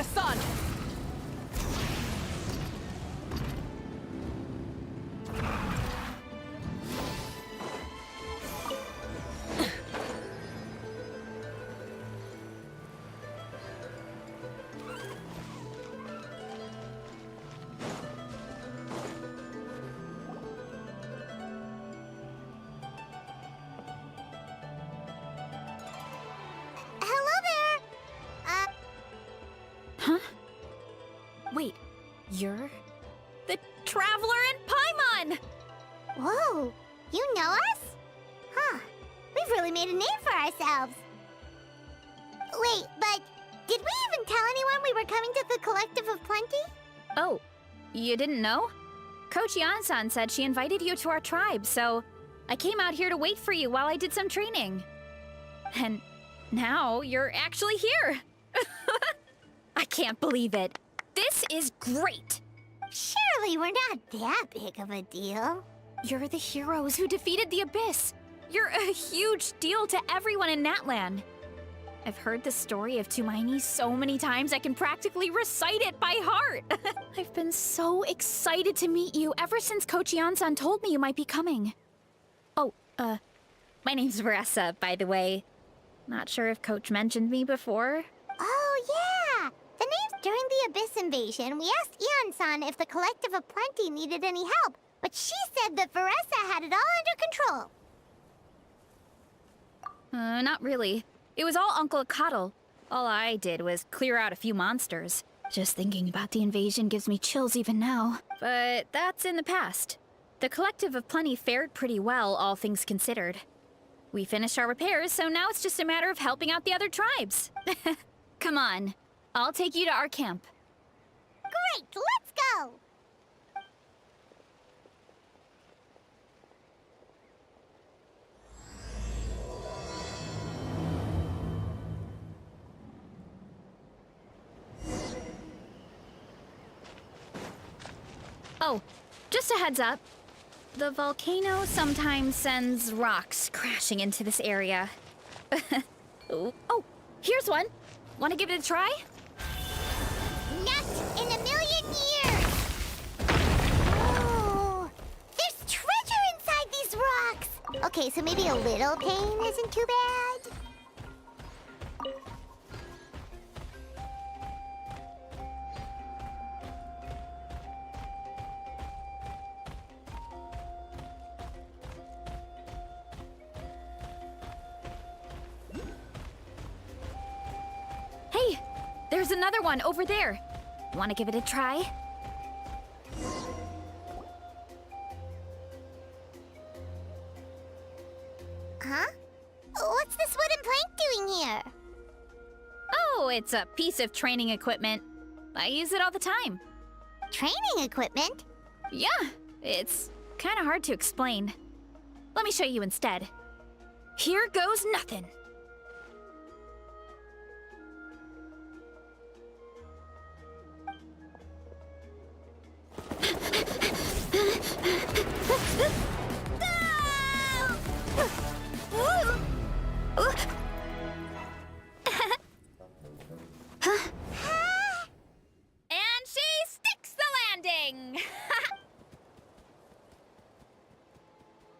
the sun! Wait, you're the Traveler in Paimon! Whoa, you know us? Huh, we've really made a name for ourselves. Wait, but did we even tell anyone we were coming to the Collective of Plenty? Oh, you didn't know? Coach Yan-san said she invited you to our tribe, so I came out here to wait for you while I did some training. And now you're actually here! I can't believe it. This is great! Surely we're not that big of a deal. You're the heroes who defeated the Abyss. You're a huge deal to everyone in Natlan. I've heard the story of Tumaini so many times I can practically recite it by heart. I've been so excited to meet you ever since Coach Yan-san told me you might be coming. Oh, my name's Veressa, by the way. Not sure if Coach mentioned me before. Oh, yeah! The name's during the Abyss invasion, we asked Ian-san if the Collective of Plenty needed any help, but she said that Veressa had it all under control. Not really. It was all Uncle Akatl. All I did was clear out a few monsters. Just thinking about the invasion gives me chills even now. But that's in the past. The Collective of Plenty fared pretty well, all things considered. We finished our repairs, so now it's just a matter of helping out the other tribes. Come on. I'll take you to our camp. Great, let's go! Oh, just a heads up. The volcano sometimes sends rocks crashing into this area. Oh, here's one. Want to give it a try? Not in a million years! Oh, there's treasure inside these rocks! Okay, so maybe a little pain isn't too bad. Hey, there's another one over there. Want to give it a try? Huh? What's this wooden plank doing here? Oh, it's a piece of training equipment. I use it all the time. Training equipment? Yeah, it's kind of hard to explain. Let me show you instead. Here goes nothing. And she sticks the landing!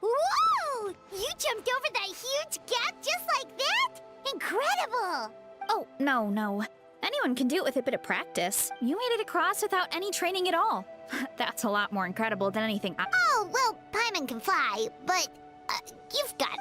Whoa! You jumped over that huge gap just like that? Incredible! Oh, no. Anyone can do it with a bit of practice. You made it across without any training at all. That's a lot more incredible than anything I— Oh, well, Paimon can fly, but you've got...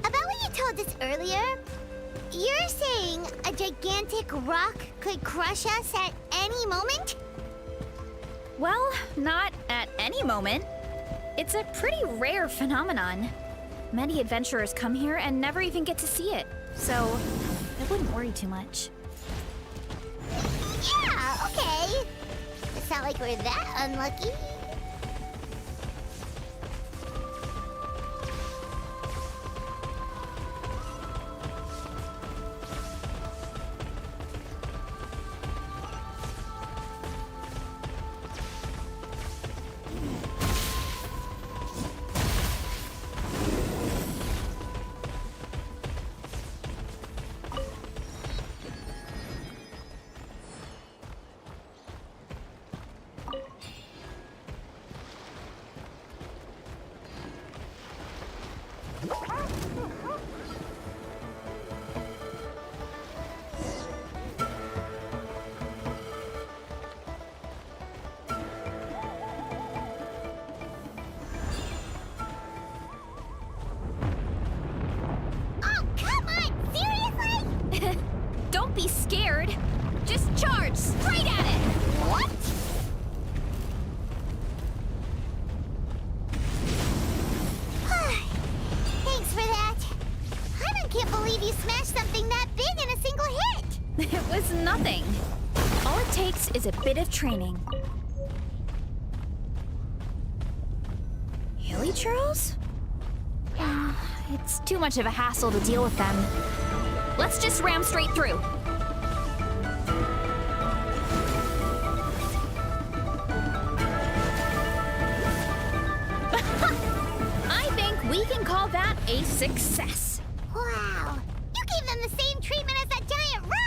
About what you told us earlier, you're saying a gigantic rock could crush us at any moment? Well, not at any moment. It's a pretty rare phenomenon. Many adventurers come here and never even get to see it, so I wouldn't worry too much. Yeah, okay. It's not like we're that unlucky. is a bit of training. Hilly churls? It's too much of a hassle to deal with them. Let's just ram straight through. I think we can call that a success. Wow! You gave them the same treatment as that giant rock!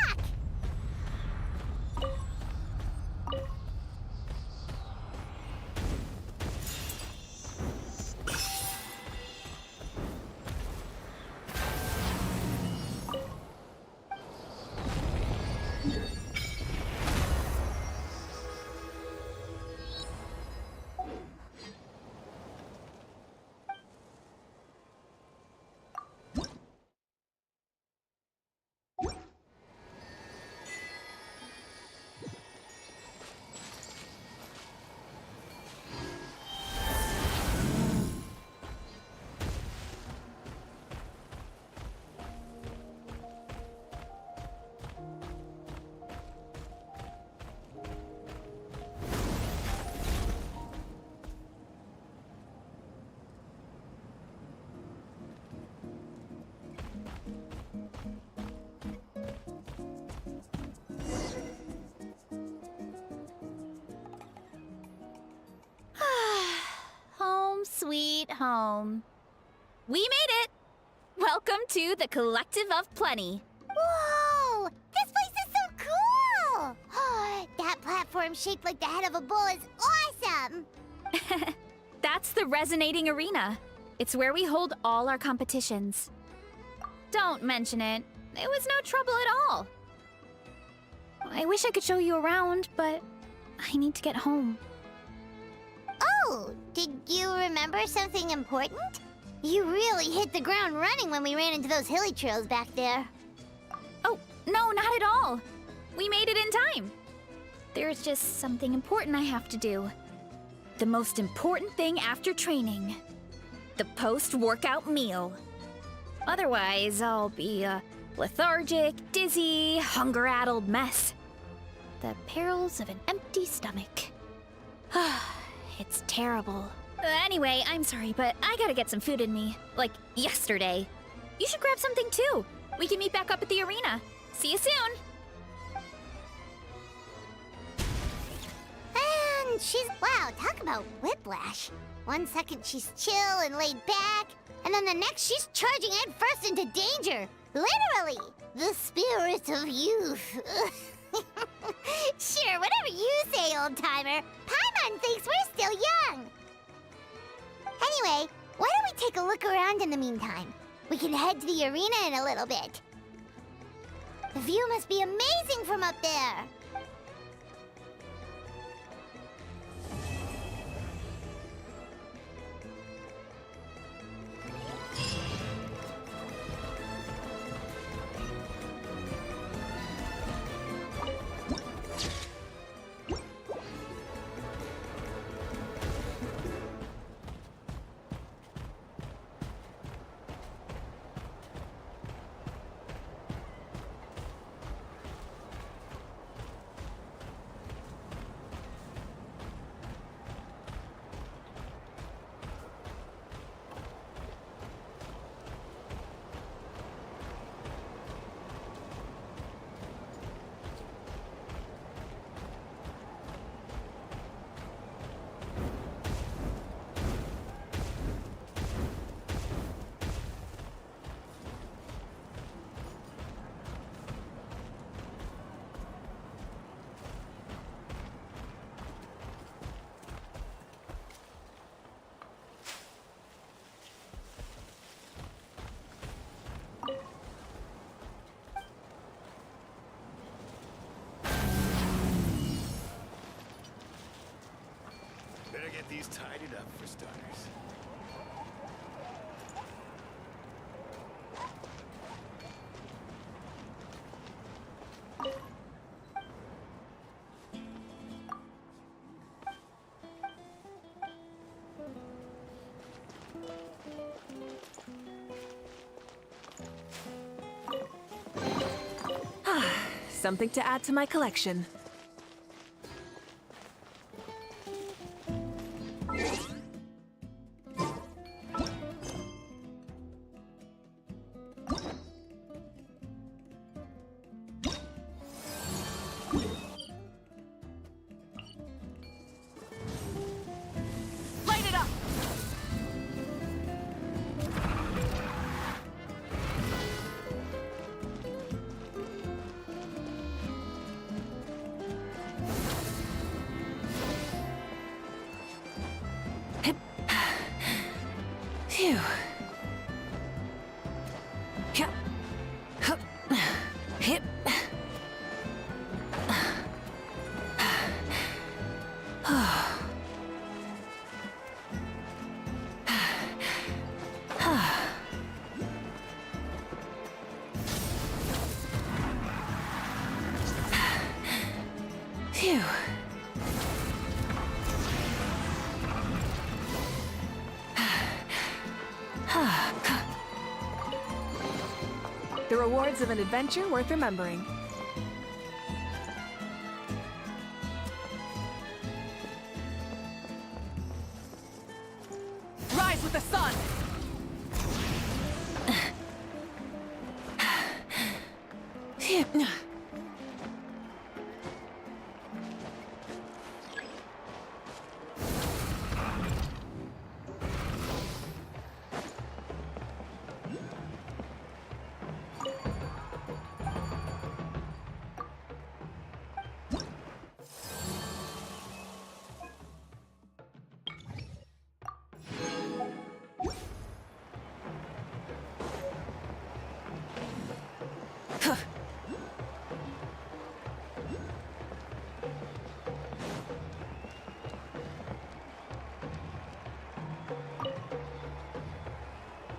Home sweet home. We made it! Welcome to the Collective of Plenty. Whoa! This place is so cool! That platform shaped like the head of a bull is awesome! That's the Resonating Arena. It's where we hold all our competitions. Don't mention it. It was no trouble at all. I wish I could show you around, but I need to get home. Oh, did you remember something important? You really hit the ground running when we ran into those hilly trails back there. Oh, no, not at all. We made it in time. There's just something important I have to do. The most important thing after training. The post-workout meal. Otherwise, I'll be a lethargic, dizzy, hunger-addled mess. The perils of an empty stomach. It's terrible. Anyway, I'm sorry, but I gotta get some food in me. Like, yesterday. You should grab something too. We can meet back up at the arena. See you soon! And she's... Wow, talk about whiplash. One second she's chill and laid back, and then the next she's charging headfirst into danger. Literally! The spirit of youth. Sure, whatever you say, old-timer. Paimon thinks we're still young. Anyway, why don't we take a look around in the meantime? We can head to the arena in a little bit. The view must be amazing from up there. Better get these tidied up for starters. Something to add to my collection. Phew. Hup. Hup. Hip. Phew. The rewards of an adventure worth remembering. Rise with the sun! Phew.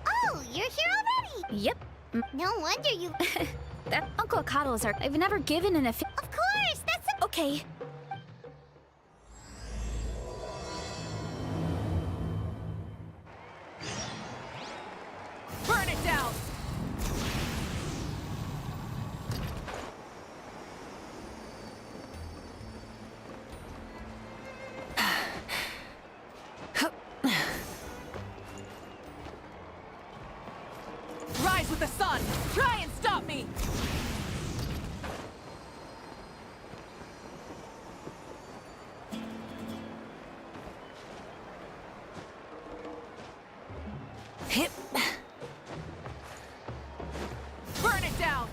Oh, you're here already! Yep. No wonder you... That Uncle Coddles are. I've never given an Of course, that's a... Okay. Burn it down! Rise with the sun! Try and stop me! Hip. Burn it down!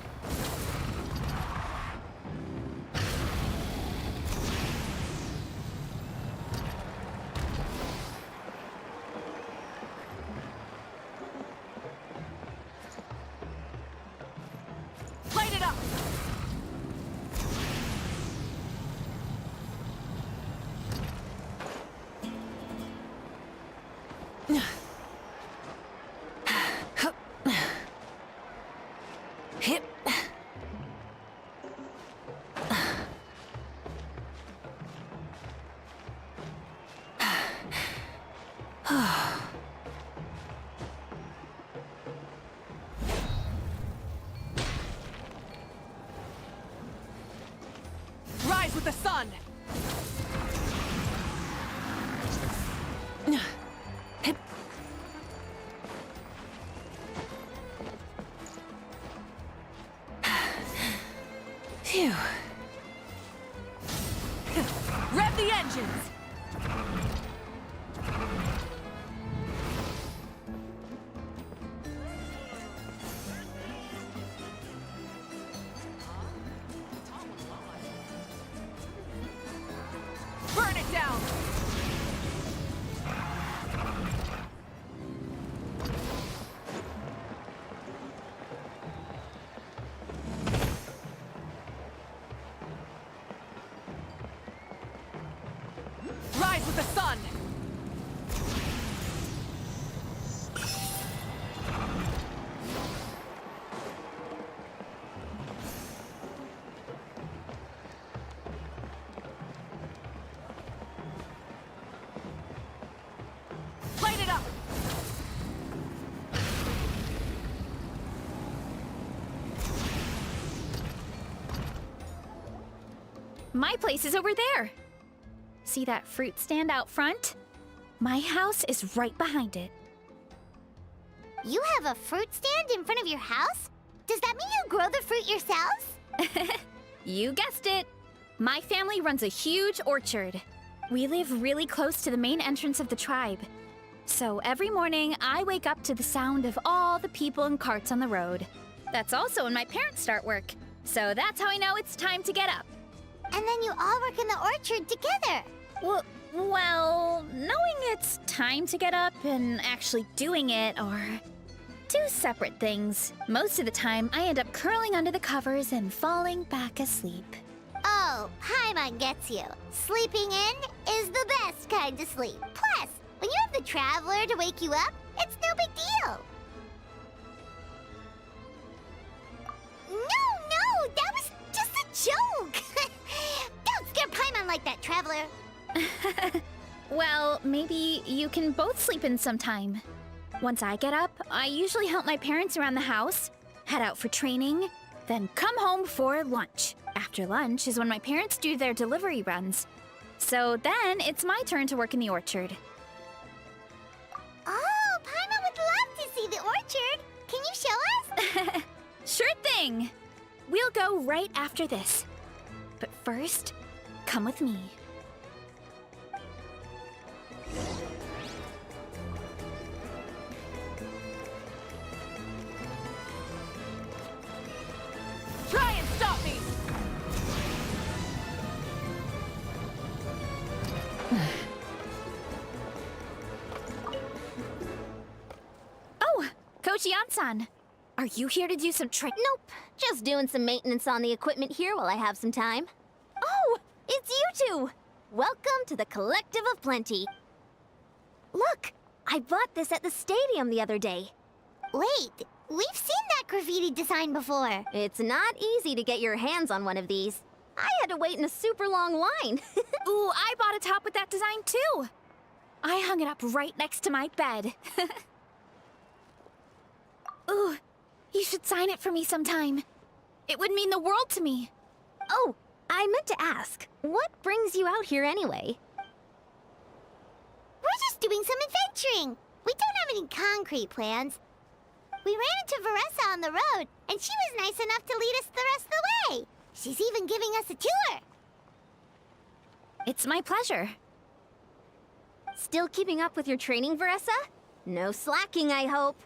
Light it up! Hip. Rise with the sun! Hip. Phew. Rev the engines! Burn it down! Rise with the sun! Light it up! My place is over there. See that fruit stand out front? My house is right behind it. You have a fruit stand in front of your house? Does that mean you grow the fruit yourselves? You guessed it. My family runs a huge orchard. We live really close to the main entrance of the tribe. So every morning, I wake up to the sound of all the people and carts on the road. That's also when my parents start work. So that's how I know it's time to get up. And then you all work in the orchard together. Well, knowing it's time to get up and actually doing it are two separate things. Most of the time, I end up curling under the covers and falling back asleep. Oh, Paimon gets you. Sleeping in is the best kind of sleep. Plus, when you have the Traveler to wake you up, it's no big deal. No, that was just a joke. Don't scare Paimon like that, Traveler. Well, maybe you can both sleep in sometime. Once I get up, I usually help my parents around the house, head out for training, then come home for lunch. After lunch is when my parents do their delivery runs. So then it's my turn to work in the orchard. Oh, Paimon would love to see the orchard. Can you show us? Sure thing! We'll go right after this. But first, come with me. Try and stop me! Oh, Coach Yansan, are you here to do some Nope, just doing some maintenance on the equipment here while I have some time. Oh, it's you two! Welcome to the Collective of Plenty. Look, I bought this at the stadium the other day. Wait, we've seen that graffiti design before. It's not easy to get your hands on one of these. I had to wait in a super long line. Ooh, I bought a top with that design too. I hung it up right next to my bed. Ooh, you should sign it for me sometime. It would mean the world to me. Oh, I meant to ask, what brings you out here anyway? We're just doing some adventuring. We don't have any concrete plans. We ran into Veressa on the road, and she was nice enough to lead us the rest of the way. She's even giving us a tour. It's my pleasure. Still keeping up with your training, Veressa? No slacking, I hope.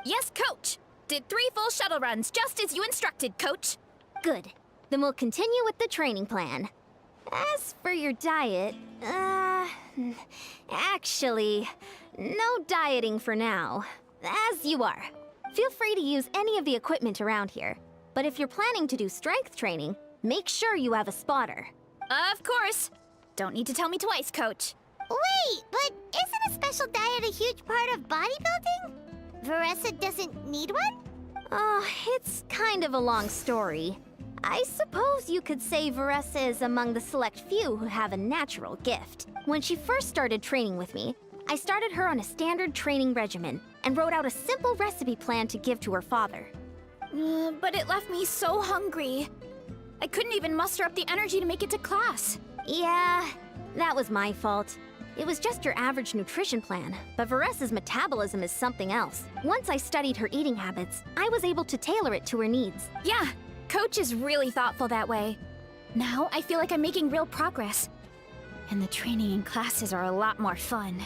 Yes, Coach. Did 3 full shuttle runs, just as you instructed, Coach. Good. Then we'll continue with the training plan. As for your diet, actually, no dieting for now. As you are. Feel free to use any of the equipment around here. But if you're planning to do strength training, make sure you have a spotter. Of course. Don't need to tell me twice, Coach. Wait, but isn't a special diet a huge part of bodybuilding? Veressa doesn't need one? Oh, it's kind of a long story. I suppose you could say Veressa is among the select few who have a natural gift. When she first started training with me, I started her on a standard training regimen and wrote out a simple recipe plan to give to her father. But it left me so hungry. I couldn't even muster up the energy to make it to class. Yeah, that was my fault. It was just your average nutrition plan, but Veressa's metabolism is something else. Once I studied her eating habits, I was able to tailor it to her needs. Yeah, Coach is really thoughtful that way. Now I feel like I'm making real progress. And the training and classes are a lot more fun.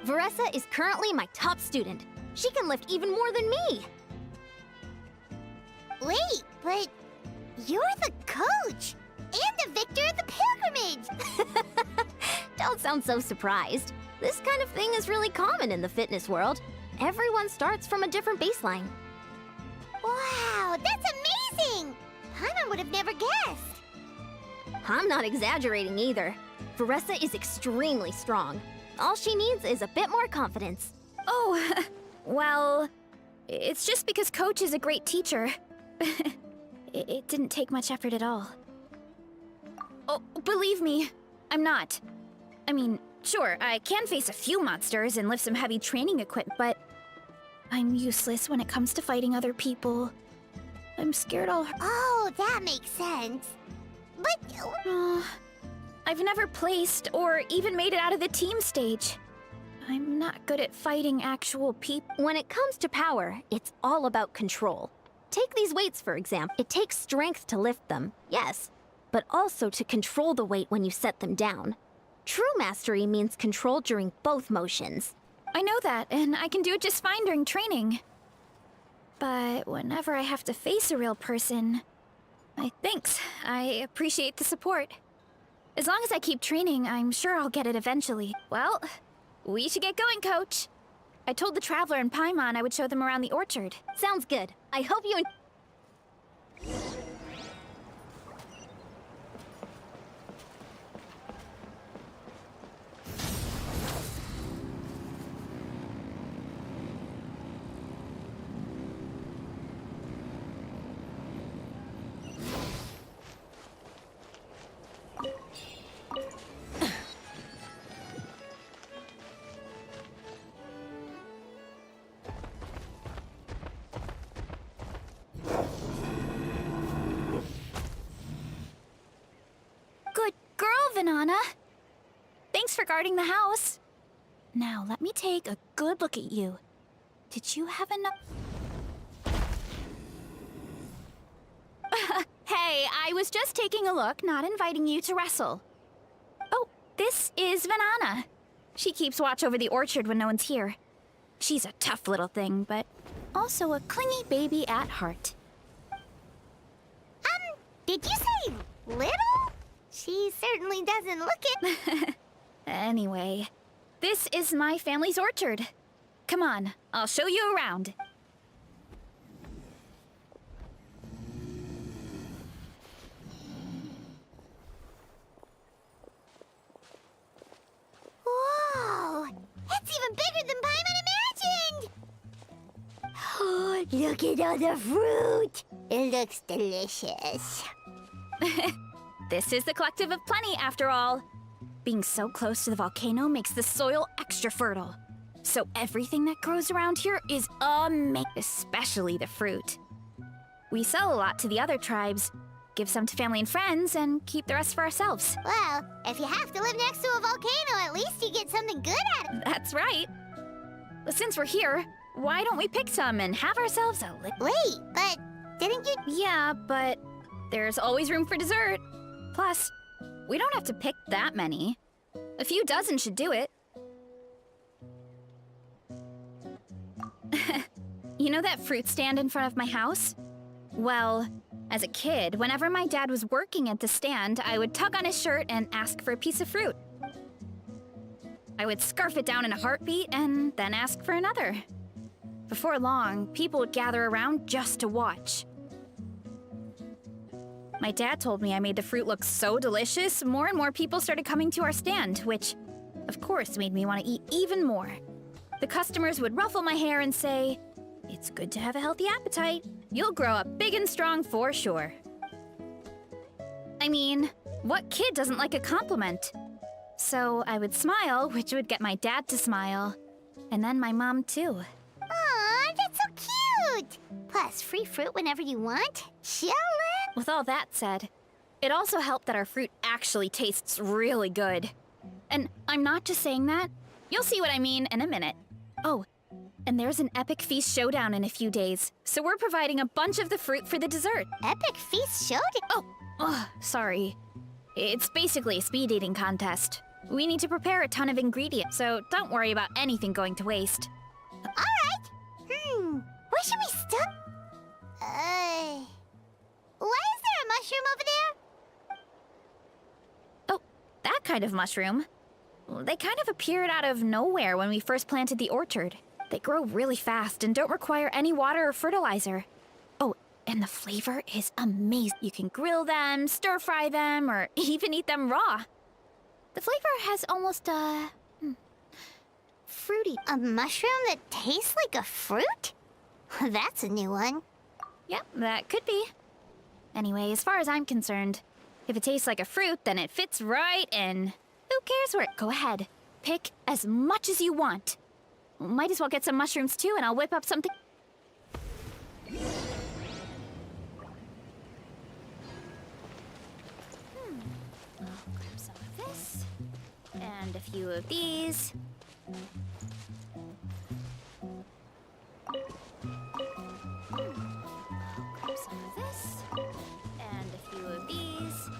Veressa is currently my top student. She can lift even more than me. Wait, but you're the coach and the victor of the pilgrimage. Don't sound so surprised. This kind of thing is really common in the fitness world. Everyone starts from a different baseline. Wow, that's amazing! Paimon would have never guessed. I'm not exaggerating either. Veressa is extremely strong. All she needs is a bit more confidence. Oh, well, it's just because Coach is a great teacher. It didn't take much effort at all. Oh, believe me, I'm not. I mean, sure, I can face a few monsters and lift some heavy training equipment, but I'm useless when it comes to fighting other people. I'm scared I'll... Oh, that makes sense. But... I've never placed or even made it out of the team stage. I'm not good at fighting actual people. When it comes to power, it's all about control. Take these weights, for example. It takes strength to lift them, yes, but also to control the weight when you set them down. True mastery means control during both motions. I know that, and I can do it just fine during training. But whenever I have to face a real person... Thanks. I appreciate the support. As long as I keep training, I'm sure I'll get it eventually. Well, We should get going, Coach. I told the Traveler and Paimon I would show them around the orchard. Sounds good. I hope you... Good girl, Vanana. Thanks for guarding the house. Now, let me take a good look at you. Did you have enough... Hey, I was just taking a look, not inviting you to wrestle. Oh, this is Vanana. She keeps watch over the orchard when no one's here. She's a tough little thing, but also a clingy baby at heart. Did you say little? She certainly doesn't look it. Anyway, this is my family's orchard. Come on, I'll show you around. Whoa! It's even bigger than Paimon imagined! Look at all the fruit! It looks delicious. This is the Collective of Plenty, after all. Being so close to the volcano makes the soil extra fertile. So everything that grows around here is amazing, especially the fruit. We sell a lot to the other tribes, give some to family and friends, and keep the rest for ourselves. Well, if you have to live next to a volcano, at least you get something good out of it. That's right. Since we're here, why don't we pick some and have ourselves a Wait, but didn't you... Yeah, but there's always room for dessert. Plus, we don't have to pick that many. A few dozen should do it. You know that fruit stand in front of my house? Well, as a kid, whenever my dad was working at the stand, I would tug on his shirt and ask for a piece of fruit. I would scarf it down in a heartbeat and then ask for another. Before long, people would gather around just to watch. My dad told me I made the fruit look so delicious, more and more people started coming to our stand, which, of course, made me want to eat even more. The customers would ruffle my hair and say, "It's good to have a healthy appetite. You'll grow up big and strong for sure." I mean, what kid doesn't like a compliment? So I would smile, which would get my dad to smile. And then my mom, too. Aw, that's so cute! Plus, free fruit whenever you want. Jealous! With all that said, it also helped that our fruit actually tastes really good. And I'm not just saying that. You'll see what I mean in a minute. Oh, and there's an epic feast showdown in a few days, so we're providing a bunch of the fruit for the dessert. Epic feast showdown? Oh, sorry. It's basically a speed eating contest. We need to prepare a ton of ingredients, so don't worry about anything going to waste. Alright. Where should we start? Why is there a mushroom over there? Oh, that kind of mushroom. They kind of appeared out of nowhere when we first planted the orchard. They grow really fast and don't require any water or fertilizer. Oh, and the flavor is amazing. You can grill them, stir-fry them, or even eat them raw. The flavor has almost fruity. A mushroom that tastes like a fruit? That's a new one. Yep, that could be. Anyway, as far as I'm concerned, if it tastes like a fruit, then it fits right in. Who cares where? Go ahead. Pick as much as you want. Might as well get some mushrooms too, and I'll whip up something. I'll grab some of this, and a few of these. I'll grab some of this, and a few of these.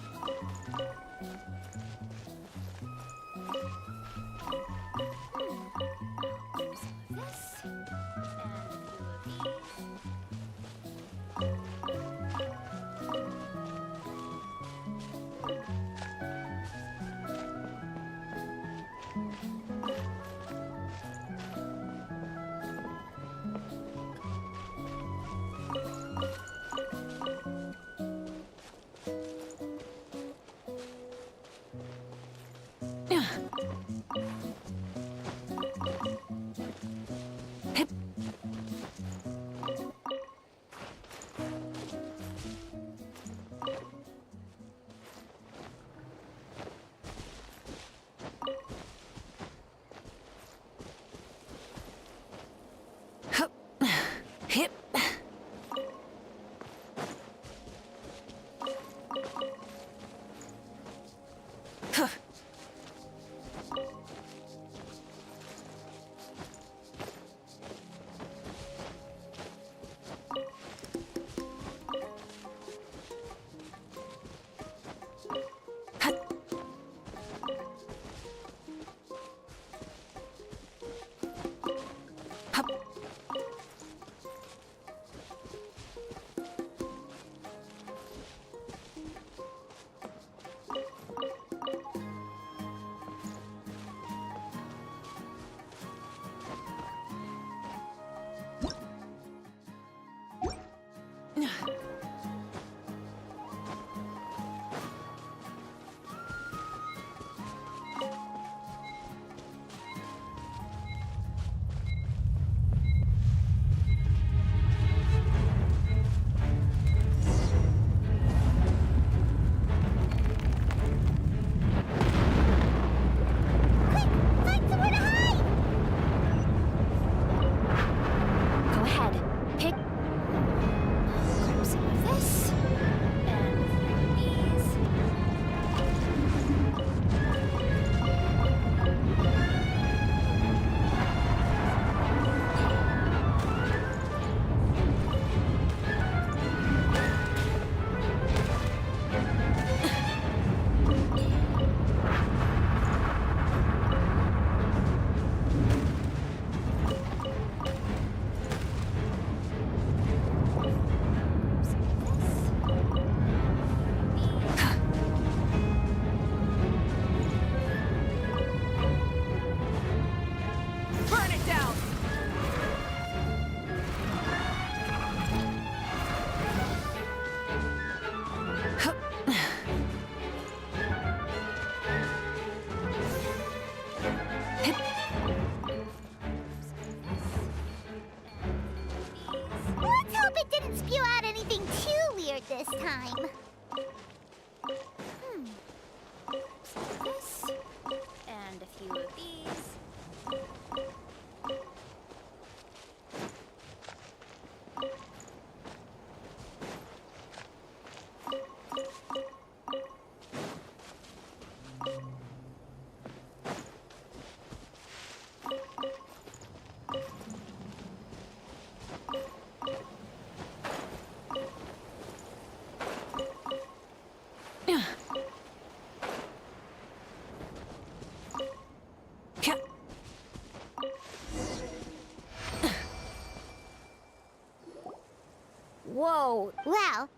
So, Well,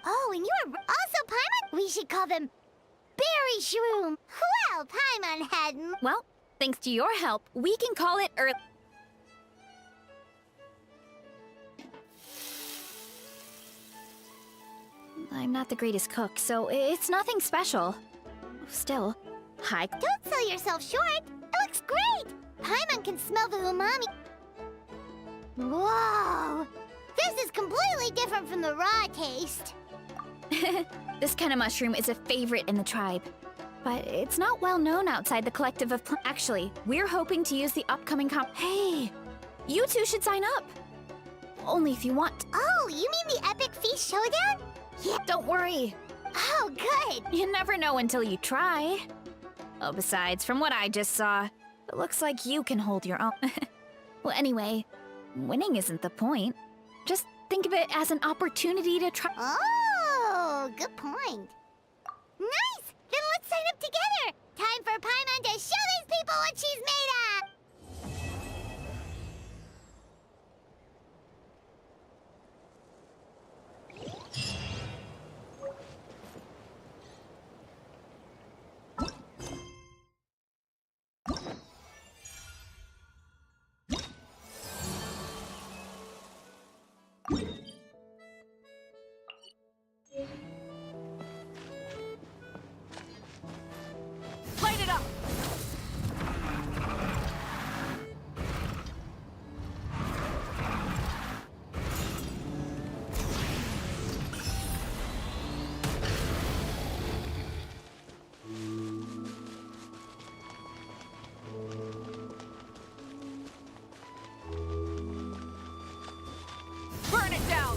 oh, and you are also Paimon? We should call them Berry Shroom. Well, Paimon had... well, thanks to your help, we can call it I'm not the greatest cook, so it's nothing special. Still, hi. Don't sell yourself short. It looks great. Paimon can smell the umami. Whoa! This is completely different from the raw taste. This kind of mushroom is a favorite in the tribe. But it's not well known outside the collective of Actually, we're hoping to use the upcoming Hey! You two should sign up! Only if you want. Oh, you mean the Epic Feast Showdown? Yeah. Don't worry. Oh, good. You never know until you try. Oh, besides, from what I just saw, it looks like you can hold your own. Well, anyway, winning isn't the point. Just think of it as an opportunity to try. Oh, good point. Nice! Then let's sign up together! Time for Paimon to show these people what she's made of! Light it up! Burn it down!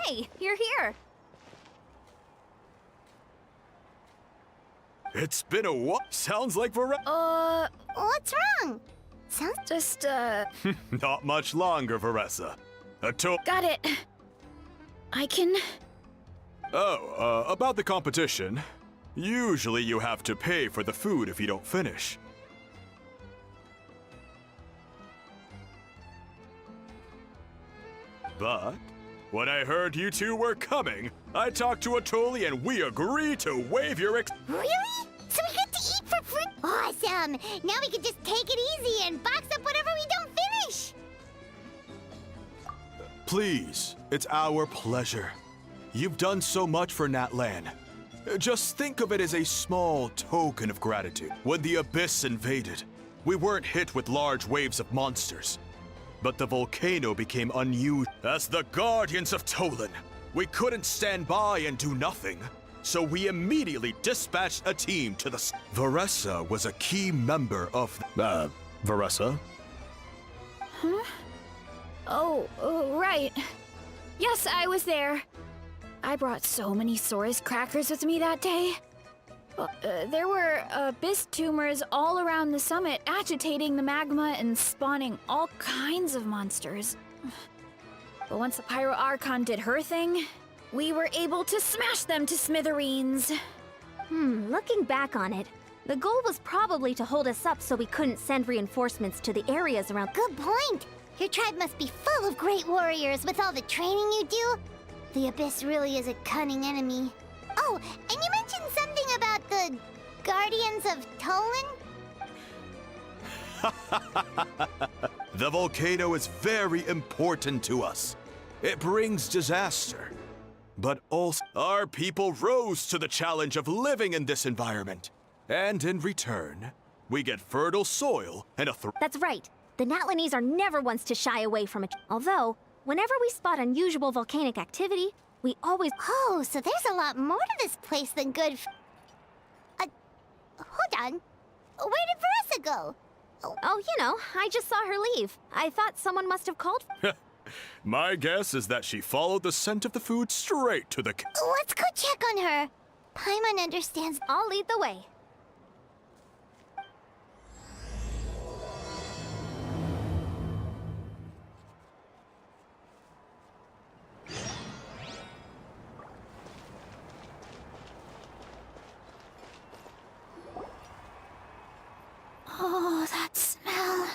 Hey, you're here. It's been a while. Sounds like Varessa. What's wrong? Sounds Just, Not much longer, Varessa. got it. I can... About the competition. Usually you have to pay for the food if you don't finish. But when I heard you two were coming, I talked to Atoli and we agreed to waive your Really? So we get to eat for free? Awesome! Now we can just take it easy and box up whatever we don't finish! Please, it's our pleasure. You've done so much for Natlan. Just think of it as a small token of gratitude. When the Abyss invaded, we weren't hit with large waves of monsters. But the volcano became unusual. As the Guardians of Tolan, we couldn't stand by and do nothing. So we immediately dispatched a team to the... Varessa was a key member of... Varessa? Oh, right. Yes, I was there. I brought so many Saurus crackers with me that day. There were abyss tumors all around the summit, agitating the magma and spawning all kinds of monsters. But once the Pyro Archon did her thing, we were able to smash them to smithereens. Looking back on it, the goal was probably to hold us up so we couldn't send reinforcements to the areas around. Good point! Your tribe must be full of great warriors with all the training you do. The Abyss really is a cunning enemy. Oh, and you mentioned something about the Guardians of Tolan? The volcano is very important to us. It brings disaster. But also, our people rose to the challenge of living in this environment. And in return, we get fertile soil and a That's right. The Natlanese are never ones to shy away from it. Although, whenever we spot unusual volcanic activity, we always... Oh, so there's a lot more to this place than good hold on. Where did Varessa go? Oh, you know, I just saw her leave. I thought someone must have called... My guess is that she followed the scent of the food straight to the... Let's go check on her. Paimon understands. I'll lead the way. Oh, that smell.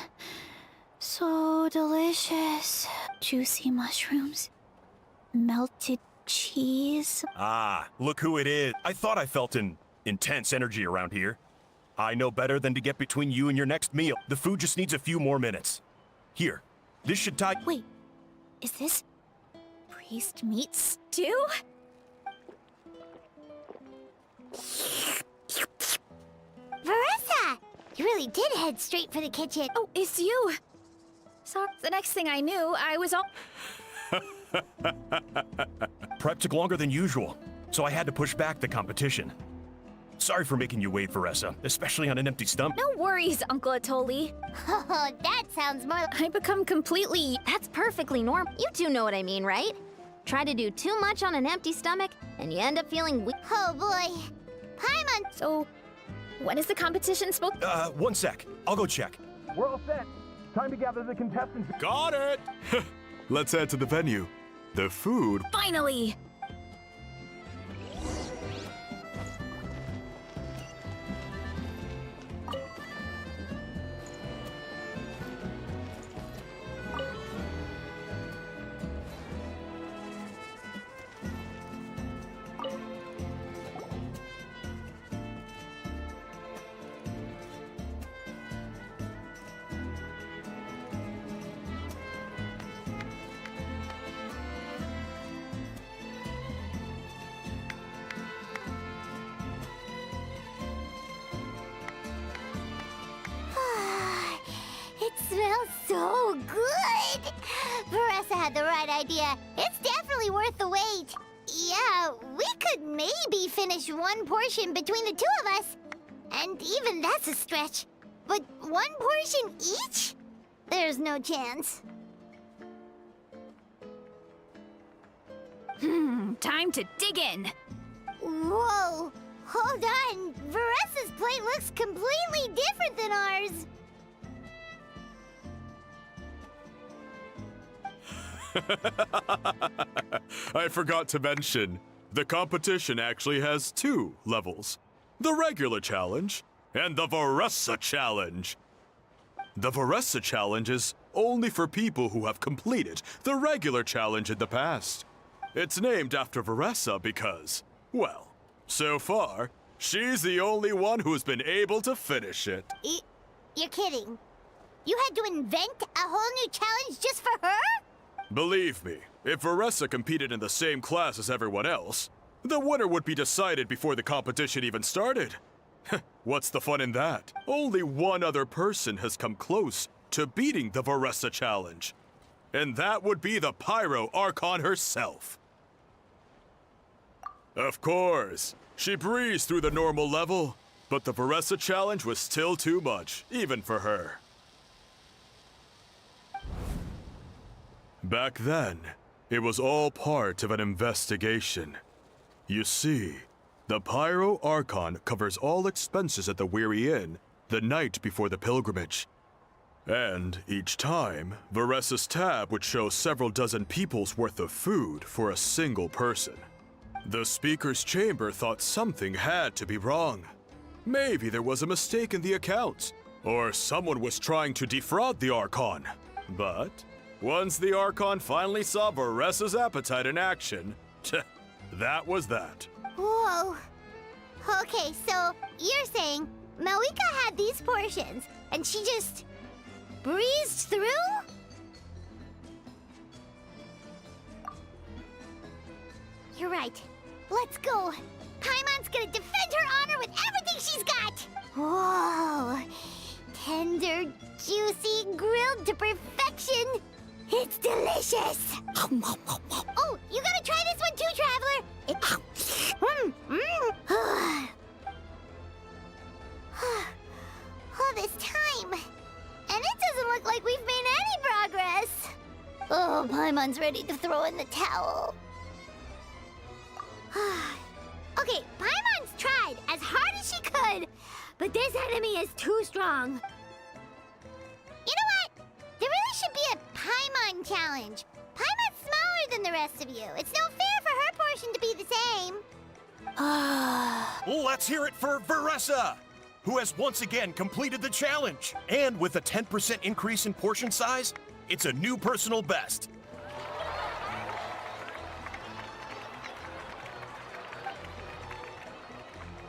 So delicious. Juicy mushrooms. Melted cheese. Ah, look who it is. I thought I felt an intense energy around here. I know better than to get between you and your next meal. The food just needs a few more minutes. Here, this should tie... Wait, is this priest meat stew? Varessa! You really did head straight for the kitchen. Oh, it's you. So the next thing I knew, I was all... Prep took longer than usual, so I had to push back the competition. Sorry for making you wait, Varessa, especially on an empty stomach. No worries, Uncle Atoli. Oh, that sounds more like... I become completely... That's perfectly normal. You two know what I mean, right? Try to do too much on an empty stomach, and you end up feeling weak. Oh, boy. Paimon! So, when is the competition supposed... One sec. I'll go check. We're all set. Time to gather the contestants. Got it! Let's head to the venue. The food... Finally! It smells so good! Varessa had the right idea. It's definitely worth the wait. Yeah, we could maybe finish one portion between the two of us. And even that's a stretch. But one portion each? There's no chance. Time to dig in. Whoa! Hold on! Varessa's plate looks completely different than ours! I forgot to mention, the competition actually has 2 levels. The regular challenge and the Varessa challenge. The Varessa challenge is only for people who have completed the regular challenge in the past. It's named after Varessa because, well, so far, she's the only one who's been able to finish it. You're kidding. You had to invent a whole new challenge just for her? Believe me, if Varessa competed in the same class as everyone else, the winner would be decided before the competition even started. What's the fun in that? Only one other person has come close to beating the Varessa challenge. And that would be the Pyro Archon herself. Of course, she breezed through the normal level, but the Varessa challenge was still too much, even for her. Back then, it was all part of an investigation. You see, the Pyro Archon covers all expenses at the Weary Inn the night before the pilgrimage. And each time, Varessa's tab would show several dozen people's worth of food for a single person. The Speaker's Chamber thought something had to be wrong. Maybe there was a mistake in the accounts, or someone was trying to defraud the Archon. But once the Archon finally saw Varessa's appetite in action, that was that. Whoa. Okay, so you're saying Malika had these portions, and she just breezed through? You're right. Let's go. Paimon's gonna defend her honor with everything she's got! Whoa. Tender, juicy, grilled to perfection. It's delicious! Oh, you gotta try this one too, Traveler! All this time, and it doesn't look like we've made any progress. Oh, Paimon's ready to throw in the towel. Okay, Paimon's tried as hard as she could, but this enemy is too strong. You know what? There really should be a Paimon challenge. Paimon's smaller than the rest of you. It's no fair for her portion to be the same. Let's hear it for Varessa, who has once again completed the challenge. And with a 10% increase in portion size, it's a new personal best.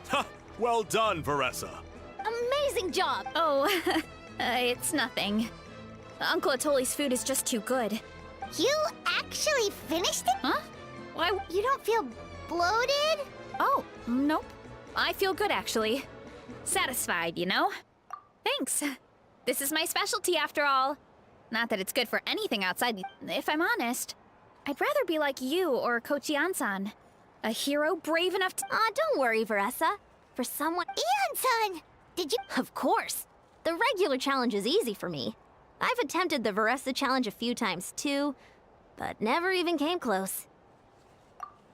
Ha! Well done, Varessa. Amazing job! Oh, it's nothing. Uncle Atoli's food is just too good. You actually finished it? Huh? Why? You don't feel bloated? Oh, nope. I feel good, actually. Satisfied, you know? Thanks. This is my specialty, after all. Not that it's good for anything outside, if I'm honest. I'd rather be like you or Kochi-an-san. A hero brave enough to— Aw, don't worry, Varessa. For someone— Ian-san, did you— Of course! The regular challenge is easy for me. I've attempted the Varessa challenge a few times too, but never even came close.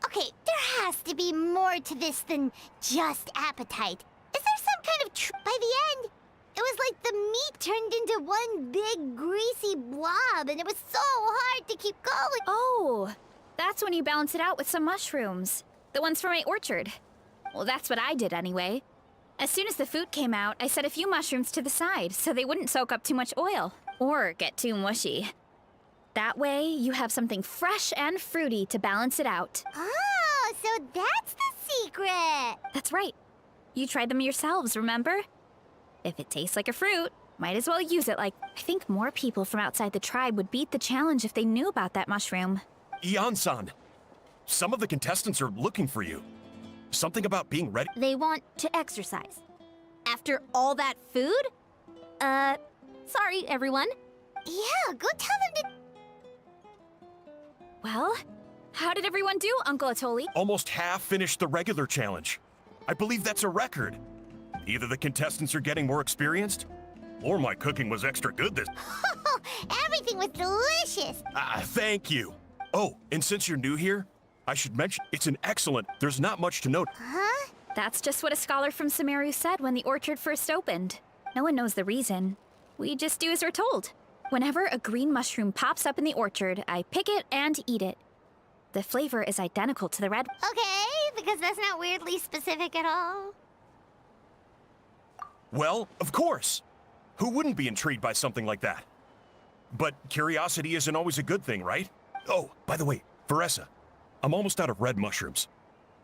Okay, there has to be more to this than just appetite. Is there some kind of by the end, it was like the meat turned into one big greasy blob, and it was so hard to keep going. Oh, that's when you balance it out with some mushrooms. The ones from my orchard. Well, that's what I did anyway. As soon as the food came out, I set a few mushrooms to the side so they wouldn't soak up too much oil or get too mushy. That way, you have something fresh and fruity to balance it out. Oh, so that's the secret. That's right. You tried them yourselves, remember? If it tastes like a fruit, might as well use it like— I think more people from outside the tribe would beat the challenge if they knew about that mushroom. Ian-san, some of the contestants are looking for you. Something about being ready. They want to exercise. After all that food? Sorry, everyone. Yeah, go tell them to... Well, how did everyone do, Uncle Atoli? Almost half finished the regular challenge. I believe that's a record. Either the contestants are getting more experienced, or my cooking was extra good this— Everything was delicious. Thank you. Oh, and since you're new here, I should mention, it's an excellent, there's not much to note. Huh? That's just what a scholar from Sumeru said when the orchard first opened. No one knows the reason. We just do as we're told. Whenever a green mushroom pops up in the orchard, I pick it and eat it. The flavor is identical to the red. Okay, because that's not weirdly specific at all. Well, of course. Who wouldn't be intrigued by something like that? But curiosity isn't always a good thing, right? Oh, by the way, Veressa, I'm almost out of red mushrooms.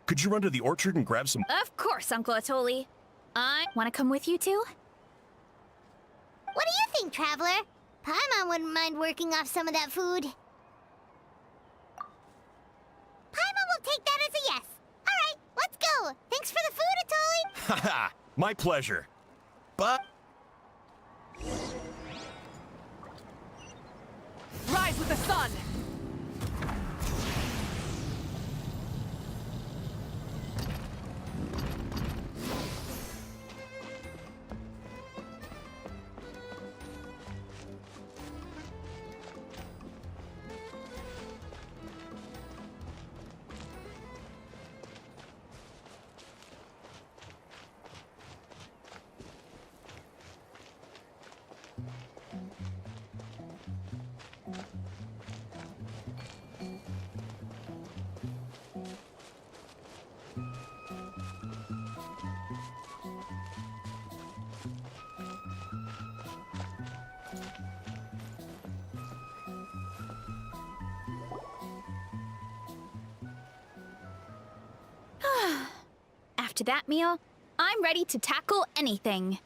Could you run to the orchard and grab some? Of course, Uncle Atoli. I want to come with you too? What do you think, Traveler? Paimon wouldn't mind working off some of that food. Paimon will take that as a yes. All right, let's go. Thanks for the food, Atoli. Haha, my pleasure. But Rise with the sun! After that meal, I'm ready to tackle anything.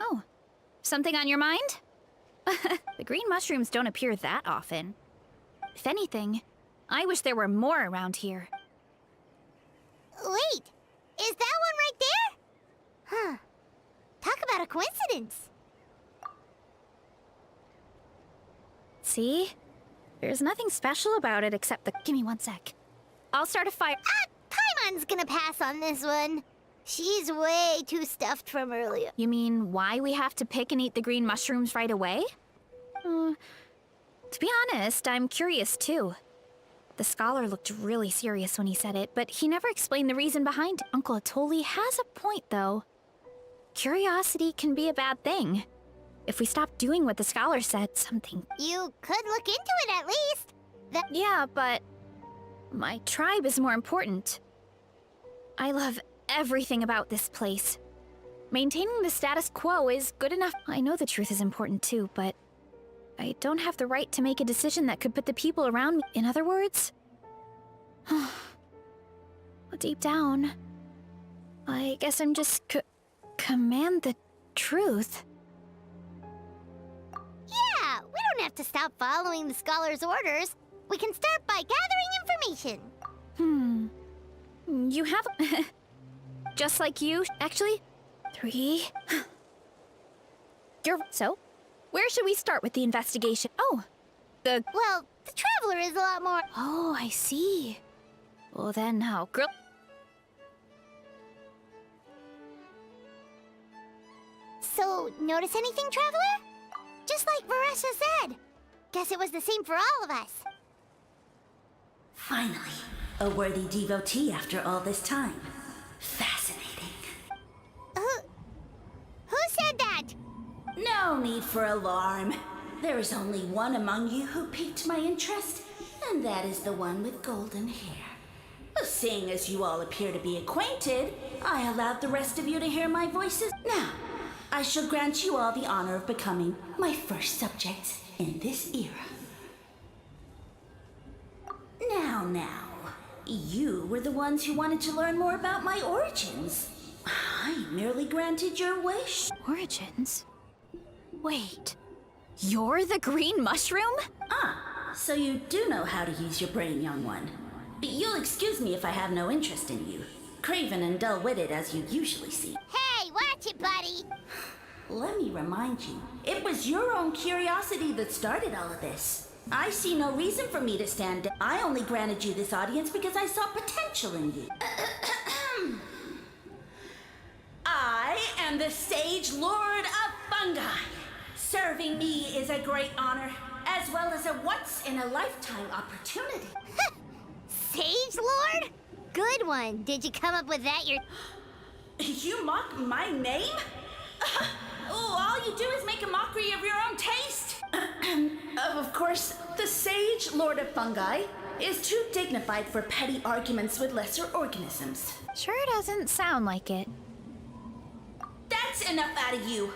Oh, something on your mind? The green mushrooms don't appear that often. If anything, I wish there were more around here. Wait, is that one right there? Huh. Talk about a coincidence. See? There's nothing special about it except the... Give me one sec. I'll start a fire. Paimon's gonna pass on this one. She's way too stuffed from earlier. You mean why we have to pick and eat the green mushrooms right away? To be honest, I'm curious too. The scholar looked really serious when he said it, but he never explained the reason behind it. Uncle Atoli has a point, though. Curiosity can be a bad thing. If we stop doing what the scholar said, something... You could look into it at least. Yeah, but... my tribe is more important. I love everything about this place. Maintaining the status quo is good enough. I know the truth is important too, but... I don't have the right to make a decision that could put the people around me... In other words... deep down... I guess I'm just command the truth. Yeah, we don't have to stop following the scholar's orders. We can start by gathering information. You have... just like you, actually. 3... So, where should we start with the investigation? Oh, Well, the Traveler is a lot more... Oh, I see. Well then, how... So, notice anything, Traveler? Just like Veressa said. Guess it was the same for all of us. Finally, a worthy devotee after all this time. Fascinating. Who said that? No need for alarm. There is only one among you who piqued my interest, and that is the one with golden hair. Seeing as you all appear to be acquainted, I allowed the rest of you to hear my voices. Now, I shall grant you all the honor of becoming my first subjects in this era. Now, you were the ones who wanted to learn more about my origins. I merely granted your wish. Origins? Wait, you're the green mushroom? So you do know how to use your brain, young one. You'll excuse me if I have no interest in you. Craven and dull-witted as you usually see. Hey, watch it, buddy. Let me remind you, it was your own curiosity that started all of this. I see no reason for me to stand down. I only granted you this audience because I saw potential in you. I am the Sage Lord of Fungi. Serving me is a great honor, as well as a once-in-a-lifetime opportunity. Sage Lord? Good one. Did you come up with that You mock my name? All you do is make a mockery of your own taste. Of course, the Sage Lord of Fungi is too dignified for petty arguments with lesser organisms. Sure doesn't sound like it. That's enough out of you.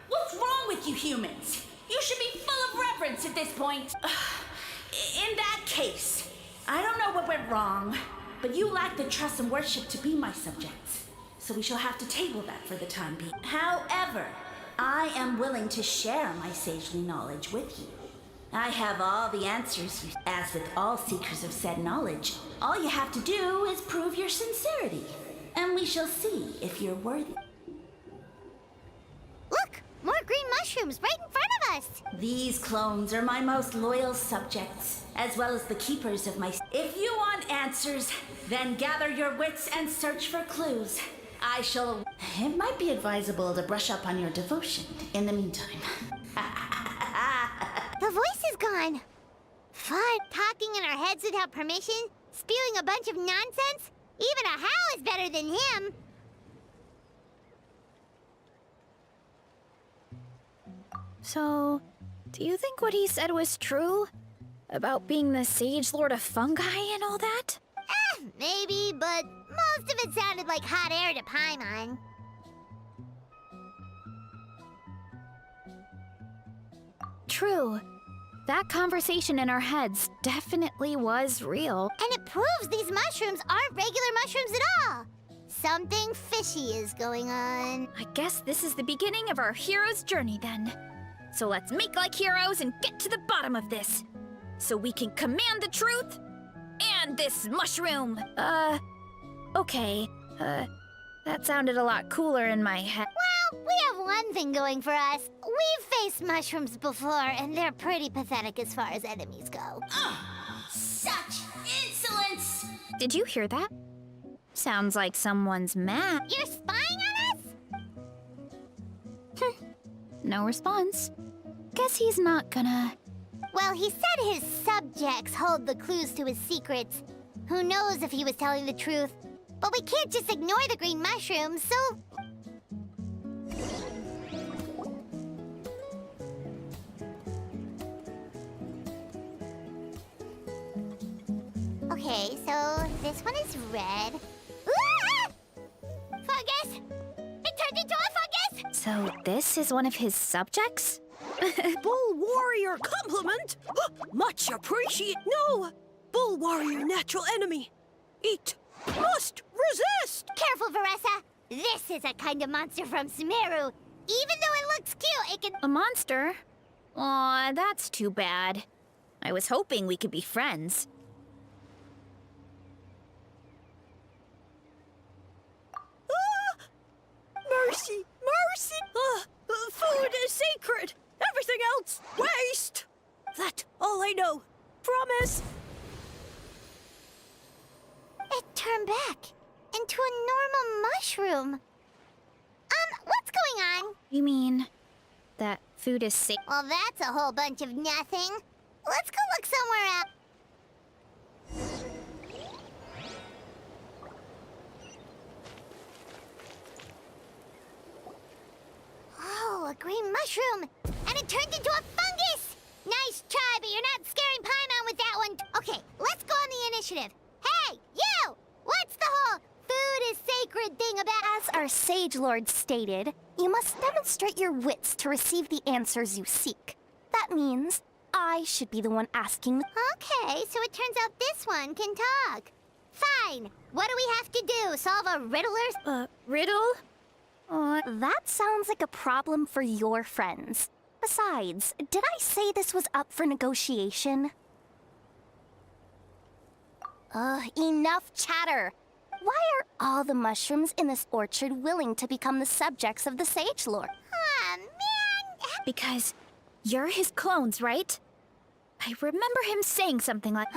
What's wrong with you humans? You should be full of reverence at this point. In that case, I don't know what went wrong, but you lack the trust and worship to be my subjects. So we shall have to table that for the time being. However, I am willing to share my sagely knowledge with you. I have all the answers, as with all seekers of said knowledge. All you have to do is prove your sincerity, and we shall see if you're worthy. Look! More green mushrooms right in front of us! These clones are my most loyal subjects, as well as the keepers of my... If you want answers, then gather your wits and search for clues. I shall... It might be advisable to brush up on your devotion in the meantime. The voice is gone. Fun. Talking in our heads without permission? Spewing a bunch of nonsense? Even a Hal is better than him. So, do you think what he said was true? About being the Sage Lord of Fungi and all that? Maybe, but most of it sounded like hot air to Paimon. True. That conversation in our heads definitely was real. And it proves these mushrooms aren't regular mushrooms at all. Something fishy is going on. I guess this is the beginning of our hero's journey then. So let's make like heroes and get to the bottom of this. So we can command the truth and this mushroom. Okay. That sounded a lot cooler in my head. Well, we have one thing going for us. We've faced mushrooms before, and they're pretty pathetic as far as enemies go. Such insolence! Did you hear that? Sounds like someone's mad. You're spying on us? No response. Guess he's not gonna... Well, he said his subjects hold the clues to his secrets. Who knows if he was telling the truth? But we can't just ignore the green mushrooms, so... Okay, so this one is red. Ah! Fungus! It turned into a fungus! So this is one of his subjects? Bull Warrior compliment? Much appreciate. No! Bull Warrior natural enemy. Eat. Must resist! Careful, Veressa! This is a kind of monster from Sumeru. Even though it looks cute, it can... A monster? Aw, that's too bad. I was hoping we could be friends. Mercy! Mercy! Food is sacred! Everything else, waste! That's all I know. Promise! It turned back into a normal mushroom. What's going on? You mean that food is safe? Well, that's a whole bunch of nothing. Let's go look somewhere else. Oh, a green mushroom! And it turned into a fungus! Nice try, but you're not scaring Paimon with that one. Okay, let's go on the initiative. Hey, you! What's the whole food is sacred thing about? As our Sage Lord stated, you must demonstrate your wits to receive the answers you seek. That means I should be the one asking the... Okay, so it turns out this one can talk. Fine. What do we have to do? Solve a riddle or... Riddle? That sounds like a problem for your friends. Besides, did I say this was up for negotiation? Enough chatter! Why are all the mushrooms in this orchard willing to become the subjects of the Sage Lord? Aw, man! Because you're his clones, right? I remember him saying something like...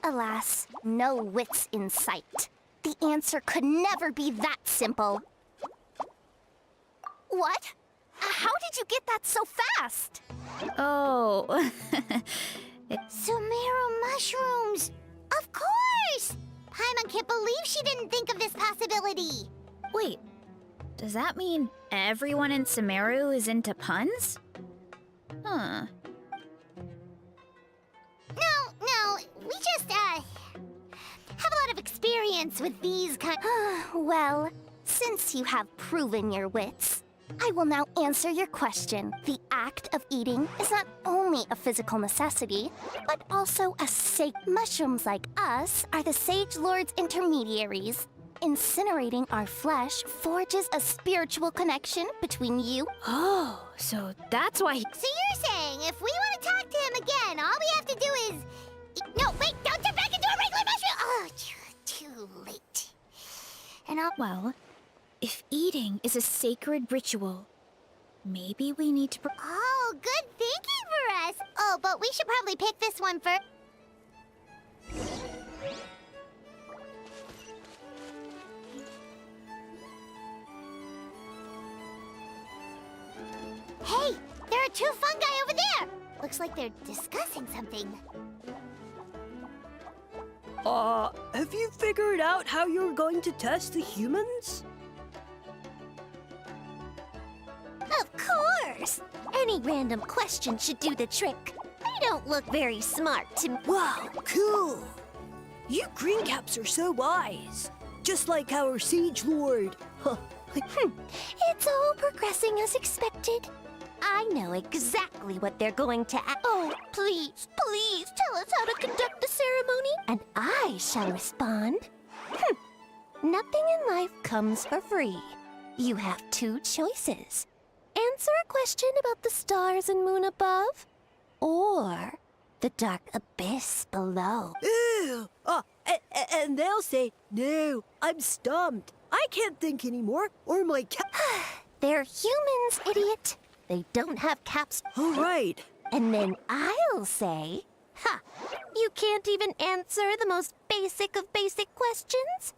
Alas, no wits in sight. The answer could never be that simple. What? How did you get that so fast? Oh. Sumeru mushrooms! Of course! Paimon can't believe she didn't think of this possibility. Wait, does that mean everyone in Sumeru is into puns? Huh. No, we just, have a lot of experience with these kind. Well, since you have proven your wits, I will now answer your question. The act of eating is not only a physical necessity, but also a mushrooms like us are the Sage Lord's intermediaries. Incinerating our flesh forges a spiritual connection between you. Oh, so that's why he... So you're saying if we want to talk to him again, all we have to do is... No, wait, don't turn back into a regular mushroom! Oh, too late. And I'll... Well, if eating is a sacred ritual, maybe we need to... Oh, good thinking for us. Oh, but we should probably pick this one first. Hey, there are 2 fungi over there. Looks like they're discussing something. Have you figured out how you're going to test the humans? Of course! Any random question should do the trick. They don't look very smart to me. Wow, cool! You greencaps are so wise. Just like our Siege Lord. Huh. It's all progressing as expected. I know exactly what they're going to ask. Oh, please tell us how to conduct the ceremony, and I shall respond. Nothing in life comes for free. You have 2 choices. Answer a question about the stars and moon above, or the dark abyss below. Ew! And they'll say, no, I'm stumped. I can't think anymore, or my cat... They're humans, idiot. They don't have caps. All right. And then I'll say, you can't even answer the most basic of basic questions?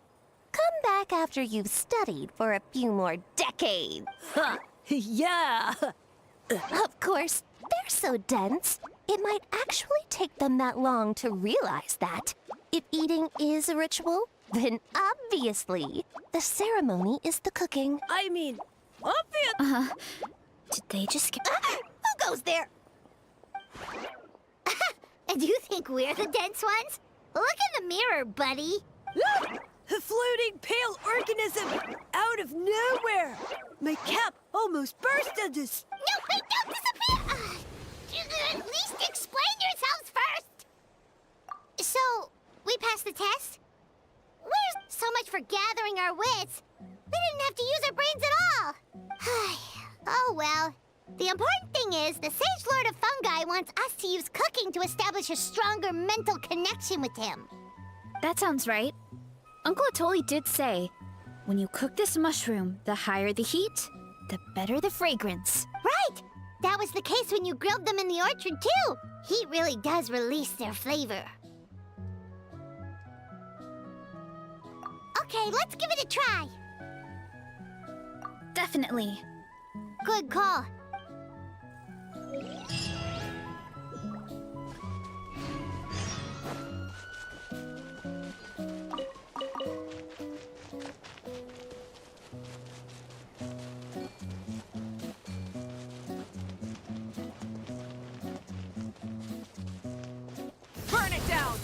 Come back after you've studied for a few more decades. Yeah. Of course, they're so dense, it might actually take them that long to realize that. If eating is a ritual, then obviously the ceremony is the cooking. I mean, obvious. Did they just get... Who goes there? And you think we're the dense ones? Look in the mirror, buddy. A floating pale organism out of nowhere. My cap almost burst into... No, wait, don't disappear! At least explain yourselves first! So, we passed the test? Where's so much for gathering our wits? We didn't have to use our brains at all! Oh well. The important thing is, the Sage Lord of Fungi wants us to use cooking to establish a stronger mental connection with him. That sounds right. Uncle Atoli did say, when you cook this mushroom, the higher the heat, the better the fragrance. Right! That was the case when you grilled them in the orchard, too. Heat really does release their flavor. Okay, let's give it a try. Definitely. Good call. Burn it down!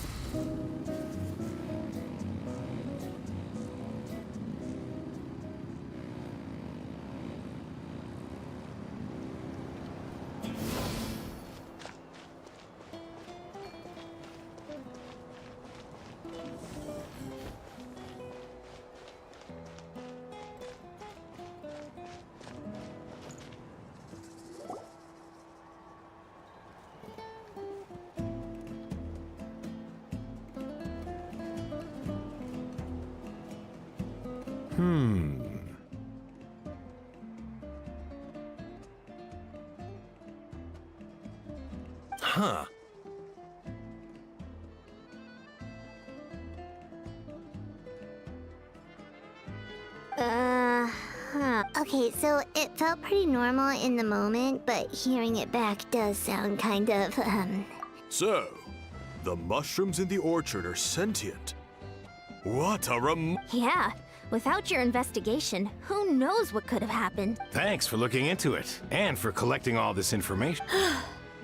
Huh. Huh. Okay, so it felt pretty normal in the moment, but hearing it back does sound kind of, So, the mushrooms in the orchard are sentient. What a Yeah, without your investigation, who knows what could have happened? Thanks for looking into it, and for collecting all this information.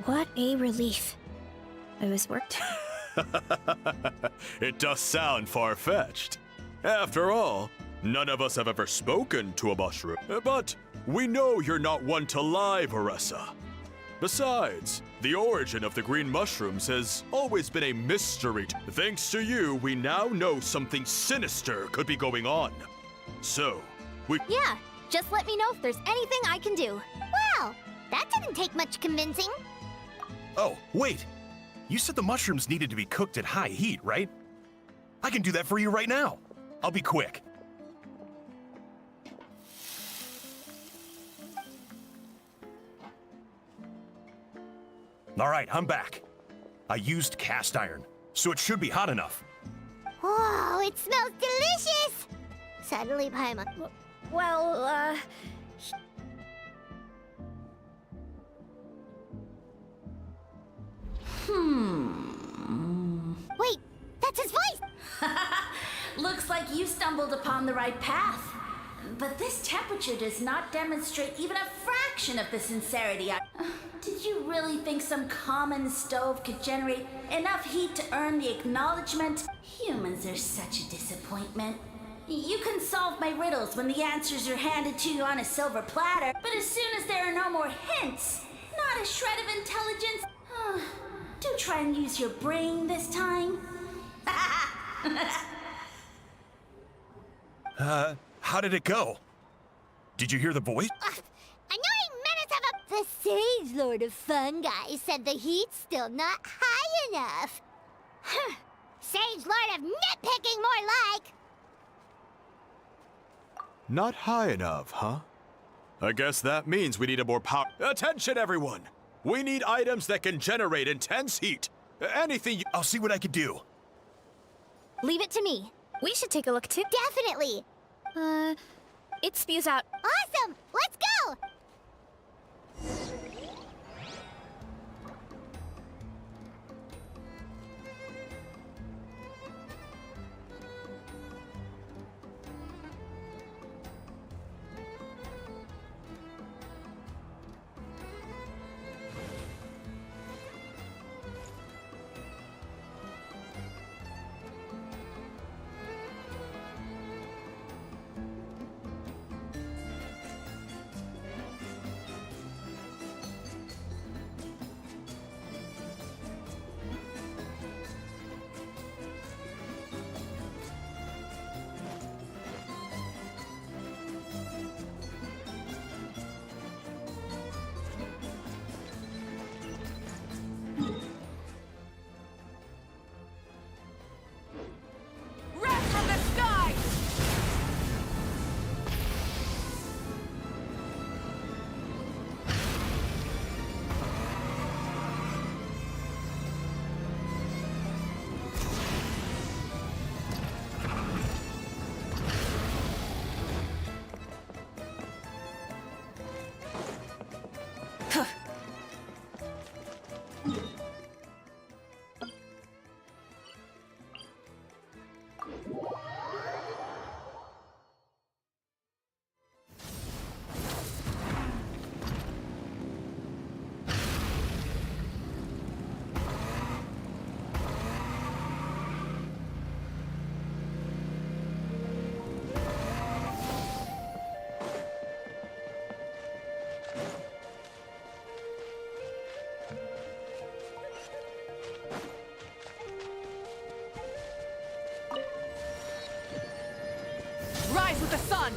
What a relief. I was worked. It does sound far-fetched. After all, none of us have ever spoken to a mushroom. But we know you're not one to lie, Veressa. Besides, the origin of the green mushrooms has always been a mystery. Thanks to you, we now know something sinister could be going on. So, Yeah, just let me know if there's anything I can do. wow, that didn't take much convincing. Oh, wait! You said the mushrooms needed to be cooked at high heat, right? I can do that for you right now. I'll be quick. All right, I'm back. I used cast iron, so it should be hot enough. Whoa, it smells delicious! Suddenly, Paimon. Well, Wait, that's his voice! Looks like you stumbled upon the right path. But this temperature does not demonstrate even a fraction of the sincerity. Did you really think some common stove could generate enough heat to earn the acknowledgement? Humans are such a disappointment. You can solve my riddles when the answers are handed to you on a silver platter, but as soon as there are no more hints, not a shred of intelligence, do try and use your brain this time. How did it go? Did you hear the voice? Annoying menace of a... The Sage Lord of Fungi said the heat's still not high enough. Sage Lord of Nitpicking, more like! Not high enough, huh? I guess that means we need a more power. Attention, everyone! We need items that can generate intense heat. Anything you. I'll see what I can do. Leave it to me. we should take a look too. Definitely! It spews out. Awesome! Let's go! Rise with the sun!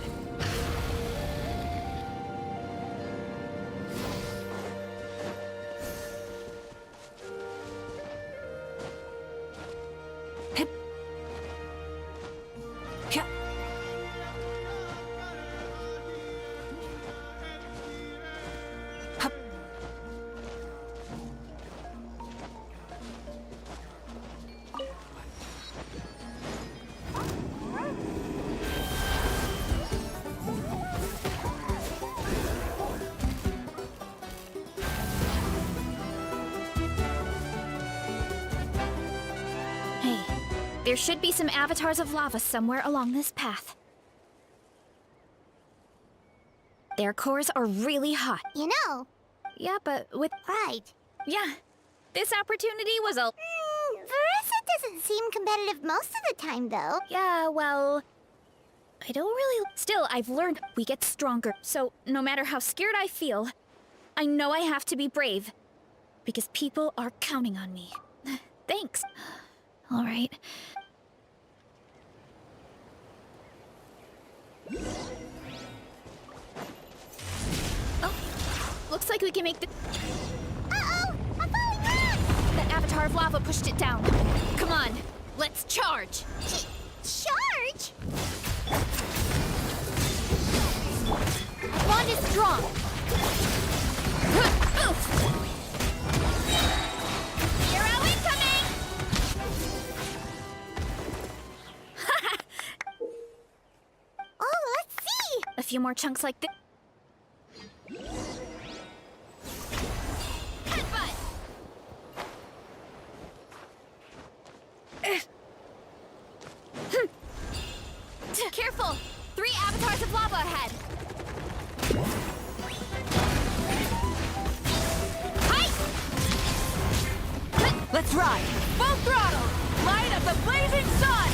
There should be some avatars of lava somewhere along this path. Their cores are really hot. You know. Yeah, but with... Right. Yeah. This opportunity was a... Veressa doesn't seem competitive most of the time, though. Yeah, well... I don't really... Still, I've learned we get stronger. So, no matter how scared I feel, I know I have to be brave. Because people are counting on me. Thanks. All right. Oh, looks like we can make the... Uh-oh! A falling rock! That avatar of lava pushed it down. Come on, let's charge! Charge? Wand is strong! Hero incoming! Oh, let's see! A few more chunks like this. Headbutt! Careful! 3 avatars of lava ahead! Hi! Let's ride! Full throttle! Light of the blazing sun!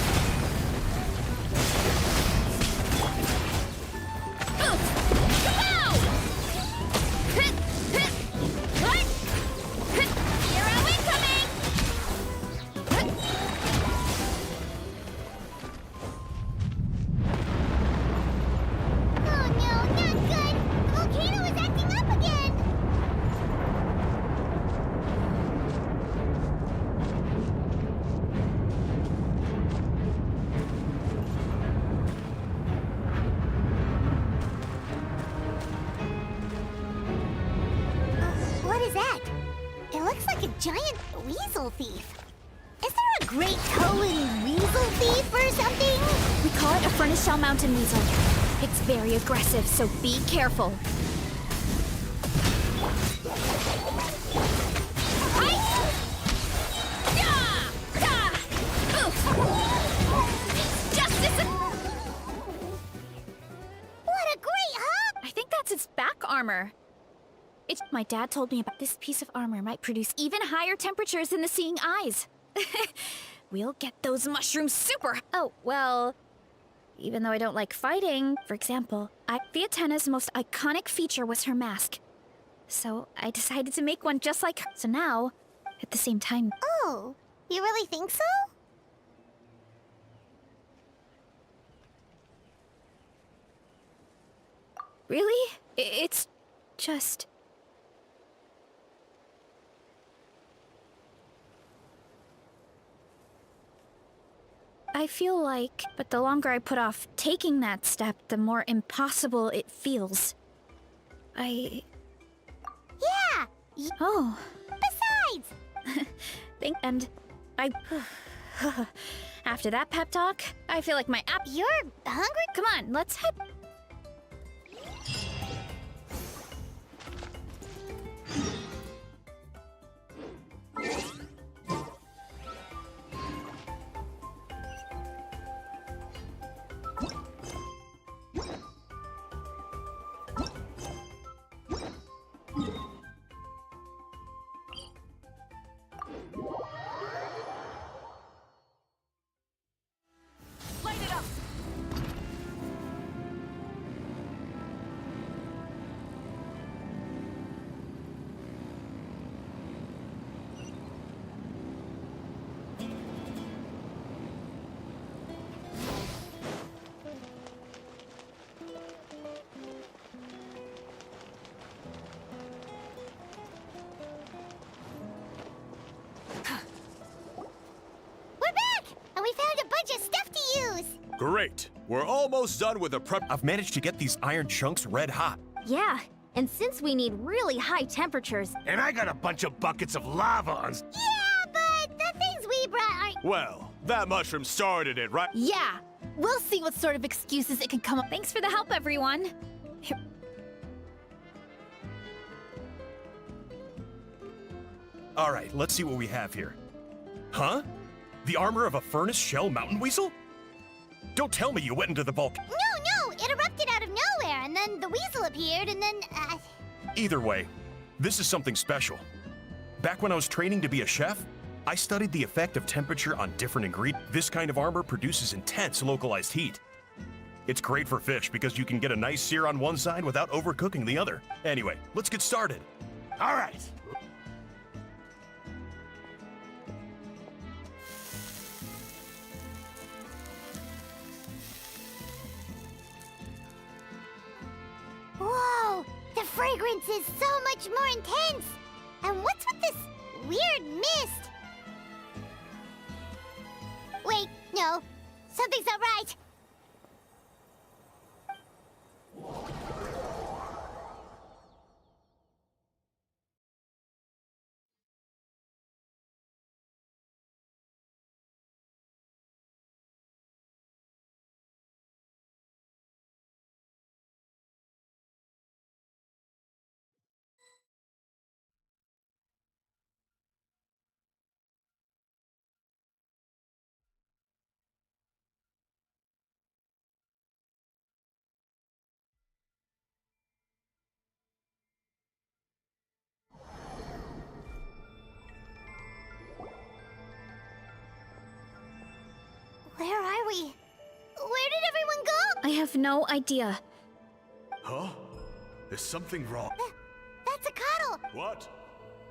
Kapow! Hero incoming! Oh no, not good! The volcano is acting up again! What is that? It looks like a giant weasel thief. Is there a great Cohen weasel thief or something? We call it a furnace shell mountain weasel. It's very aggressive, so be careful. Hi! Yeah! Yeah! Oof! It's justice! What a great hug! I think that's its back armor. My dad told me about this piece of armor might produce even higher temperatures than the seeing eyes. We'll get those mushrooms super... Oh, well... Even though I don't like fighting, for example, Viatena's most iconic feature was her mask. So I decided to make one just like her. So now, at the same time... Oh, you really think so? Really? It's just... I feel like, but the longer I put off taking that step, the more impossible it feels. Yeah! Oh. Besides! And I... After that pep talk, I feel like my app... You're hungry? Come on, let's head... Light it up! We're back! And we found a bunch of stuff to use! Great. We're almost done with the prep. I've managed to get these iron chunks red hot. Yeah, and since we need really high temperatures, And I got a bunch of buckets of lava on... Yeah, but the things we brought aren't... Well, that mushroom started it, right? Yeah, we'll see what sort of excuses it can come up. Thanks for the help, everyone. All right, let's see what we have here. Huh? The armor of a furnace shell mountain weasel? Don't tell me you went into the volcano. No, it erupted out of nowhere, and then the weasel appeared, and then, Either way, this is something special. Back when I was training to be a chef, I studied the effect of temperature on different ingredients. This kind of armor produces intense localized heat. It's great for fish because you can get a nice sear on one side without overcooking the other. Anyway, let's get started. All right. whoa! The fragrance is so much more intense! And what's with this weird mist? Wait, no. Something's not right. Where are we? Where did everyone go? I have no idea. Huh? Is something wrong? That's a cuddle! What?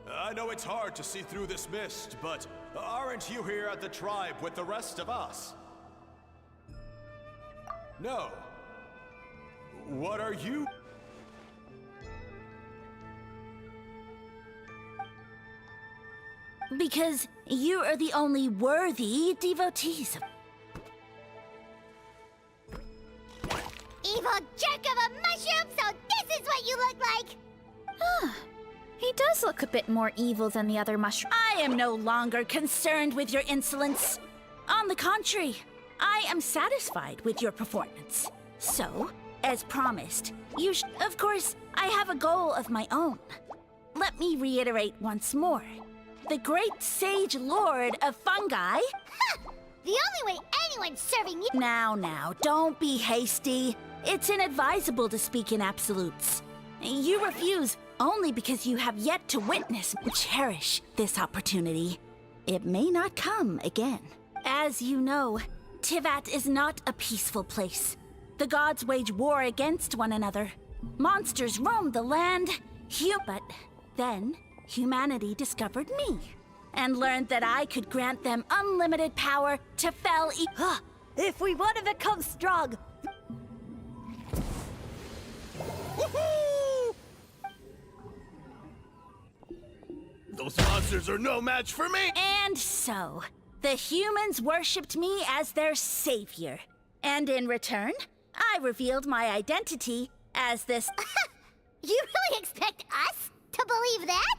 I know it's hard to see through this mist, but aren't you here at the tribe with the rest of us? No. What are you? Because you are the only worthy devotees of... Evil jerk of a mushroom, so this is what you look like! He does look a bit more evil than the other mushroom. I am no longer concerned with your insolence. On the contrary, I am satisfied with your performance. So, as promised, of course, I have a goal of my own. Let me reiterate once more. The great sage lord of fungi... Ha! The only way anyone's serving you... Now, don't be hasty. It's inadvisable to speak in absolutes. You refuse only because you have yet to witness and cherish this opportunity. It may not come again. As you know, Tivat is not a peaceful place. The gods wage war against one another. Monsters roam the land. But then, humanity discovered me and learned that I could grant them unlimited power to fell If we want to become strong, Those monsters are no match for me! And so, the humans worshipped me as their savior. And in return, I revealed my identity as this... You really expect us to believe that?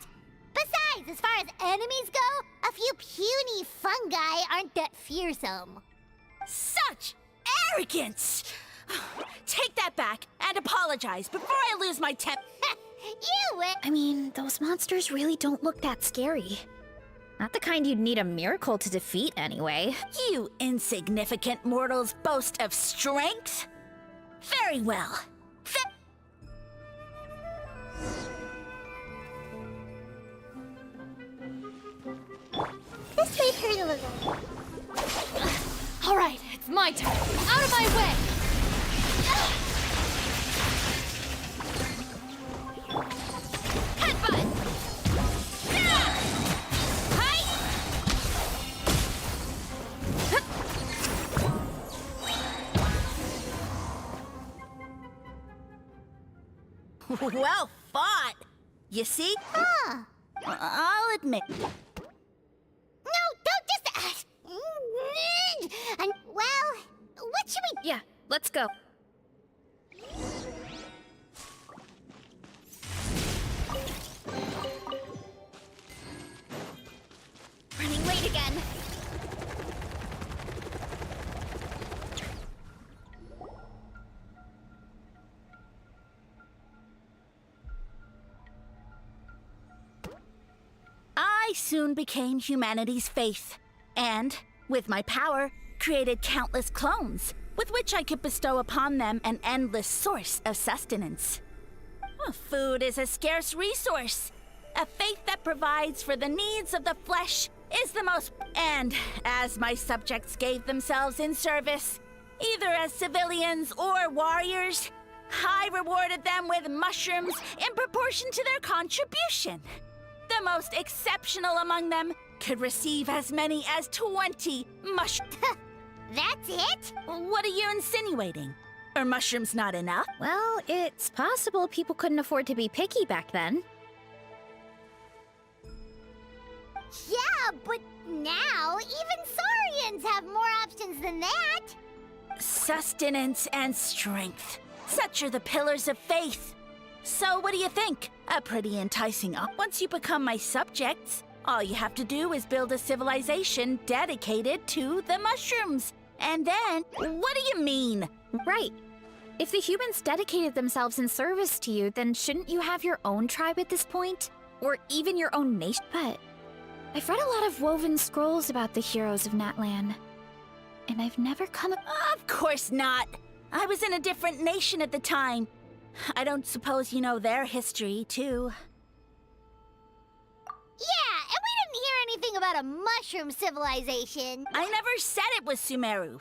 Besides, as far as enemies go, a few puny fungi aren't that fearsome. Such arrogance! Take that back and apologize before I lose my temper. I mean, those monsters really don't look that scary. Not the kind you'd need a miracle to defeat, anyway. You insignificant mortals boast of strength? Very well. This may hurt a little. All right, it's my turn. Out of my way! Headbutt! Well fought! You see? Huh. I'll admit. No, don't just... And, well, what should we... Yeah, let's go. Running late again. I soon became humanity's faith, and With my power, created countless clones, with which I could bestow upon them an endless source of sustenance. Food is a scarce resource. A faith that provides for the needs of the flesh is the most... And as my subjects gave themselves in service, either as civilians or warriors, I rewarded them with mushrooms in proportion to their contribution. The most exceptional among them could receive as many as 20 mushrooms. That's it? What are you insinuating? Are mushrooms not enough? Well, it's possible people couldn't afford to be picky back then. Yeah, but now even Saurians have more options than that. Sustenance and strength. Such are the pillars of faith. So what do you think? A pretty enticing offer. Once you become my subjects, all you have to do is build a civilization dedicated to the mushrooms. And then, what do you mean? Right. If the humans dedicated themselves in service to you, then shouldn't you have your own tribe at this point? Or even your own nation? But I've read a lot of woven scrolls about the heroes of Natlan, and I've never come... Of course not. I was in a different nation at the time. I don't suppose you know their history, too. Yeah, and we didn't hear anything about a mushroom civilization. I never said it was Sumeru.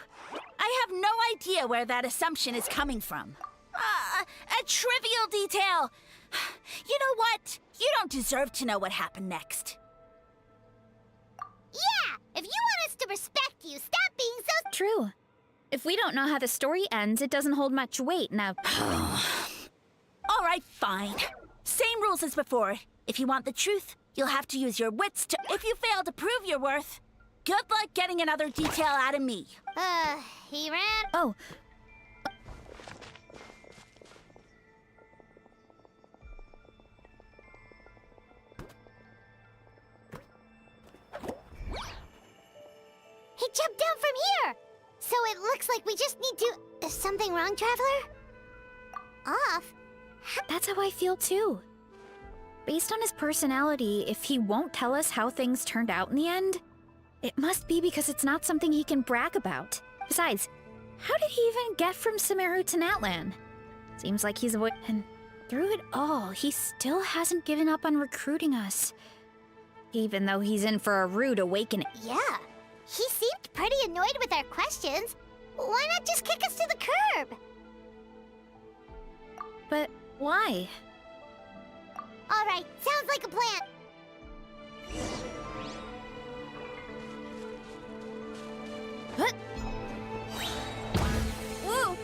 I have no idea where that assumption is coming from. A trivial detail. You know what? You don't deserve to know what happened next. Yeah, if you want us to respect you, stop being so... True. If we don't know how the story ends, it doesn't hold much weight now. All right, fine. Same rules as before. If you want the truth, you'll have to use your wits to... If you fail to prove your worth, good luck getting another detail out of me. He ran... Oh. He jumped down from here! So it looks like we just need to... Is something wrong, Traveler? Off? That's how I feel too. Based on his personality, if he won't tell us how things turned out in the end, it must be because it's not something he can brag about. Besides, how did he even get from Sumeru to Natlan? Seems like he's avoiding... And through it all, he still hasn't given up on recruiting us. Even though he's in for a rude awakening. Yeah. He seemed pretty annoyed with our questions. Why not just kick us to the curb? But why? All right, sounds like a plan. What? Whoa!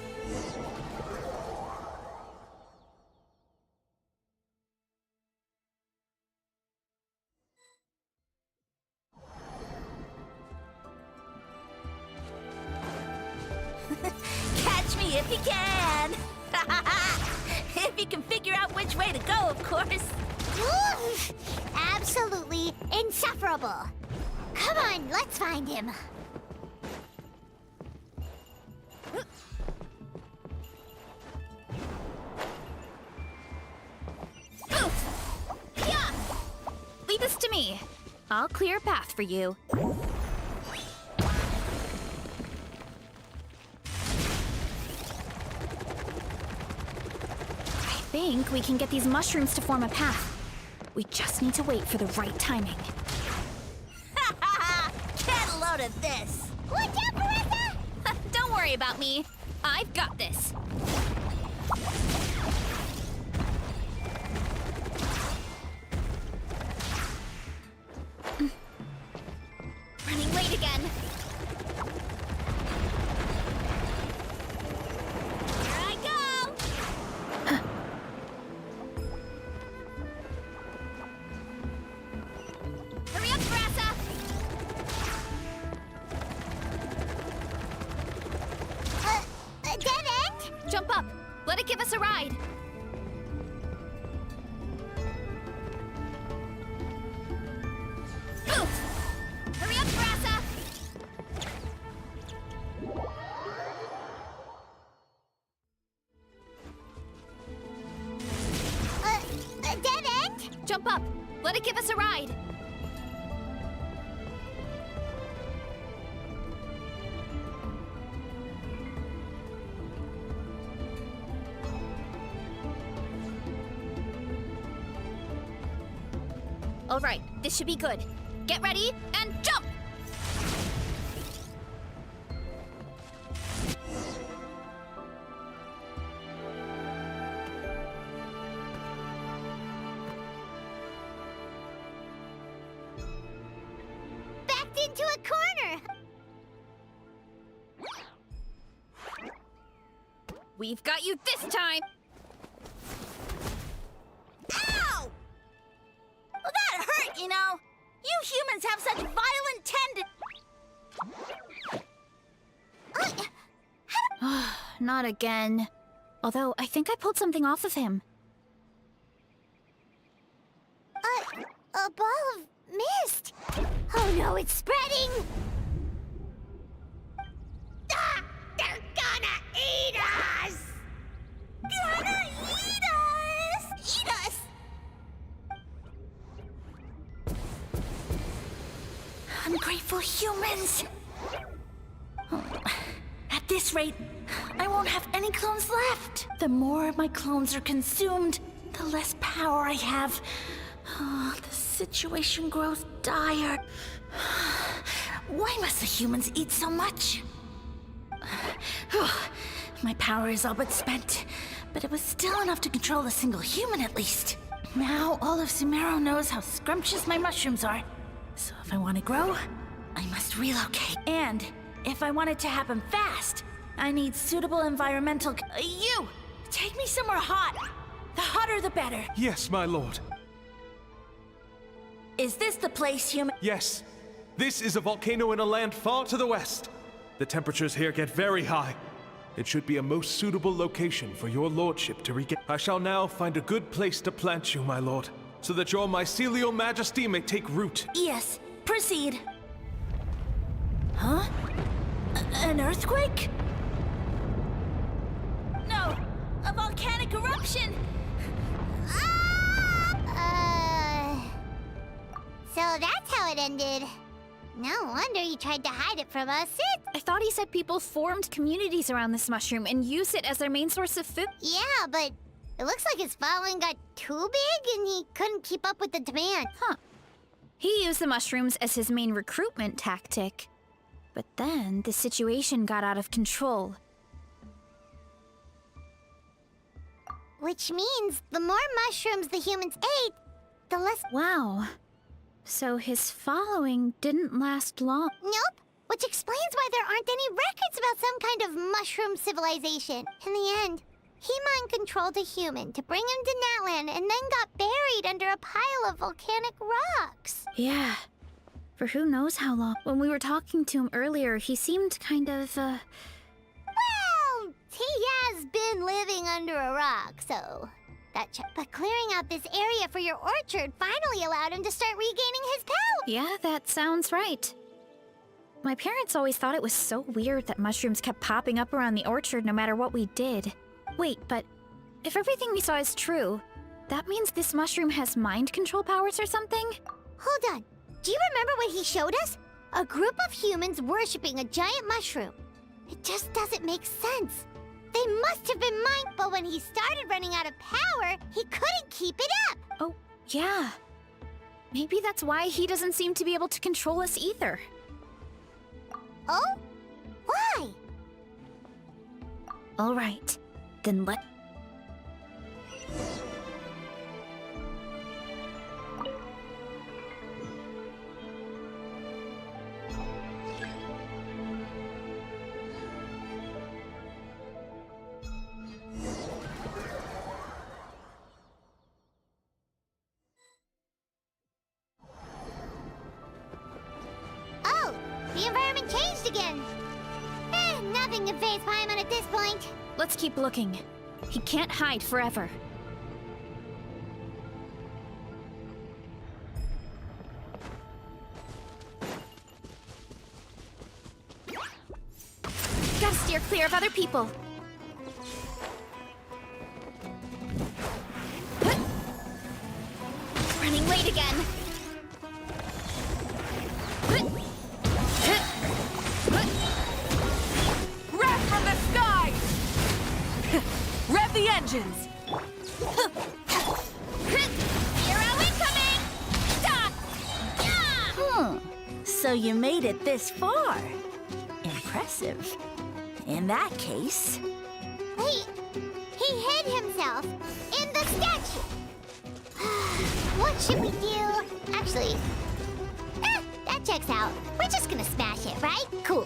Catch me if you can! If you can figure out which way to go, of course. Oof, absolutely insufferable. Come on, let's find him. Yeah! Leave this to me. I'll clear a path for you. I think we can get these mushrooms to form a path. We just need to wait for the right timing. Get a load of this! Watch out, Marissa! Don't worry about me. I've got this. Running late again. Here I go! Hurry up, Brassa! A dead end? Jump up. Let it give us a ride. Oof! Hurry up, Brassa! A dead end? Jump up. Let it give us a ride. All right, this should be good. Get ready and jump! Backed into a corner! We've got you this time! Ow! Well, that hurt, you know. You humans have such violent Not again. Although, I think I pulled something off of him. A ball of mist! Oh no, it's spreading! Ah! They're gonna eat us! Gonna eat us! Eat us! Ungrateful humans! Oh, at this rate, I won't have any clones left. The more my clones are consumed, the less power I have. Oh, the situation grows dire. Why must the humans eat so much? My power is all but spent, but it was still enough to control a single human at least. Now all of Sumero knows how scrumptious my mushrooms are. So if I want to grow, I must relocate. And if I want it to happen fast, I need suitable environmental... You! Take me somewhere hot. The hotter the better. Yes, my lord. Is this the place, human? Yes. This is a volcano in a land far to the west. The temperatures here get very high. It should be a most suitable location for your lordship to regain. I shall now find a good place to plant you, my lord, so that your mycelial majesty may take root. Yes, proceed. Huh? An earthquake? No, a volcanic eruption! So that's how it ended. No wonder he tried to hide it from us. I thought he said people formed communities around this mushroom and used it as their main source of food. Yeah, but it looks like his following got too big and he couldn't keep up with the demand. Huh. He used the mushrooms as his main recruitment tactic. But then the situation got out of control. Which means the more mushrooms the humans ate, the less... Wow. So his following didn't last long. Nope. Which explains why there aren't any records about some kind of mushroom civilization. In the end, he mind controlled a human to bring him to Natlan and then got buried under a pile of volcanic rocks. Yeah. For who knows how long. When we were talking to him earlier, he seemed kind of, Well, he has been living under a rock, so... But clearing out this area for your orchard finally allowed him to start regaining his power. Yeah, that sounds right. My parents always thought it was so weird that mushrooms kept popping up around the orchard no matter what we did. Wait, but if everything we saw is true, that means this mushroom has mind control powers or something? Hold on. Do you remember what he showed us? A group of humans worshipping a giant mushroom. It just doesn't make sense. They must have been but when he started running out of power, he couldn't keep it up. Oh, yeah. Maybe that's why he doesn't seem to be able to control us either. Oh? Why? All right, then let... The environment changed again. Nothing can phase Paimon at this point. Let's keep looking. He can't hide forever. Gotta steer clear of other people. Running late again. Rev the engines! Hero incoming! Die! So you made it this far. Impressive. In that case... He hid himself in the statue. What should we do? Actually, that checks out. We're just gonna smash it, right? Cool.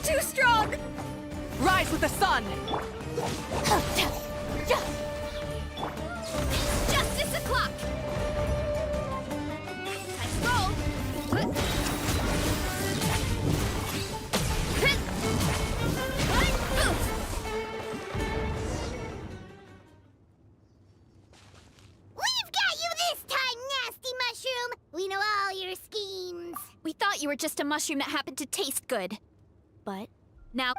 Too strong! Rise with the sun! Justice o'clock! Nice roll! We've got you this time, nasty mushroom! We know all your schemes. We thought you were just a mushroom that happened to taste good. But now...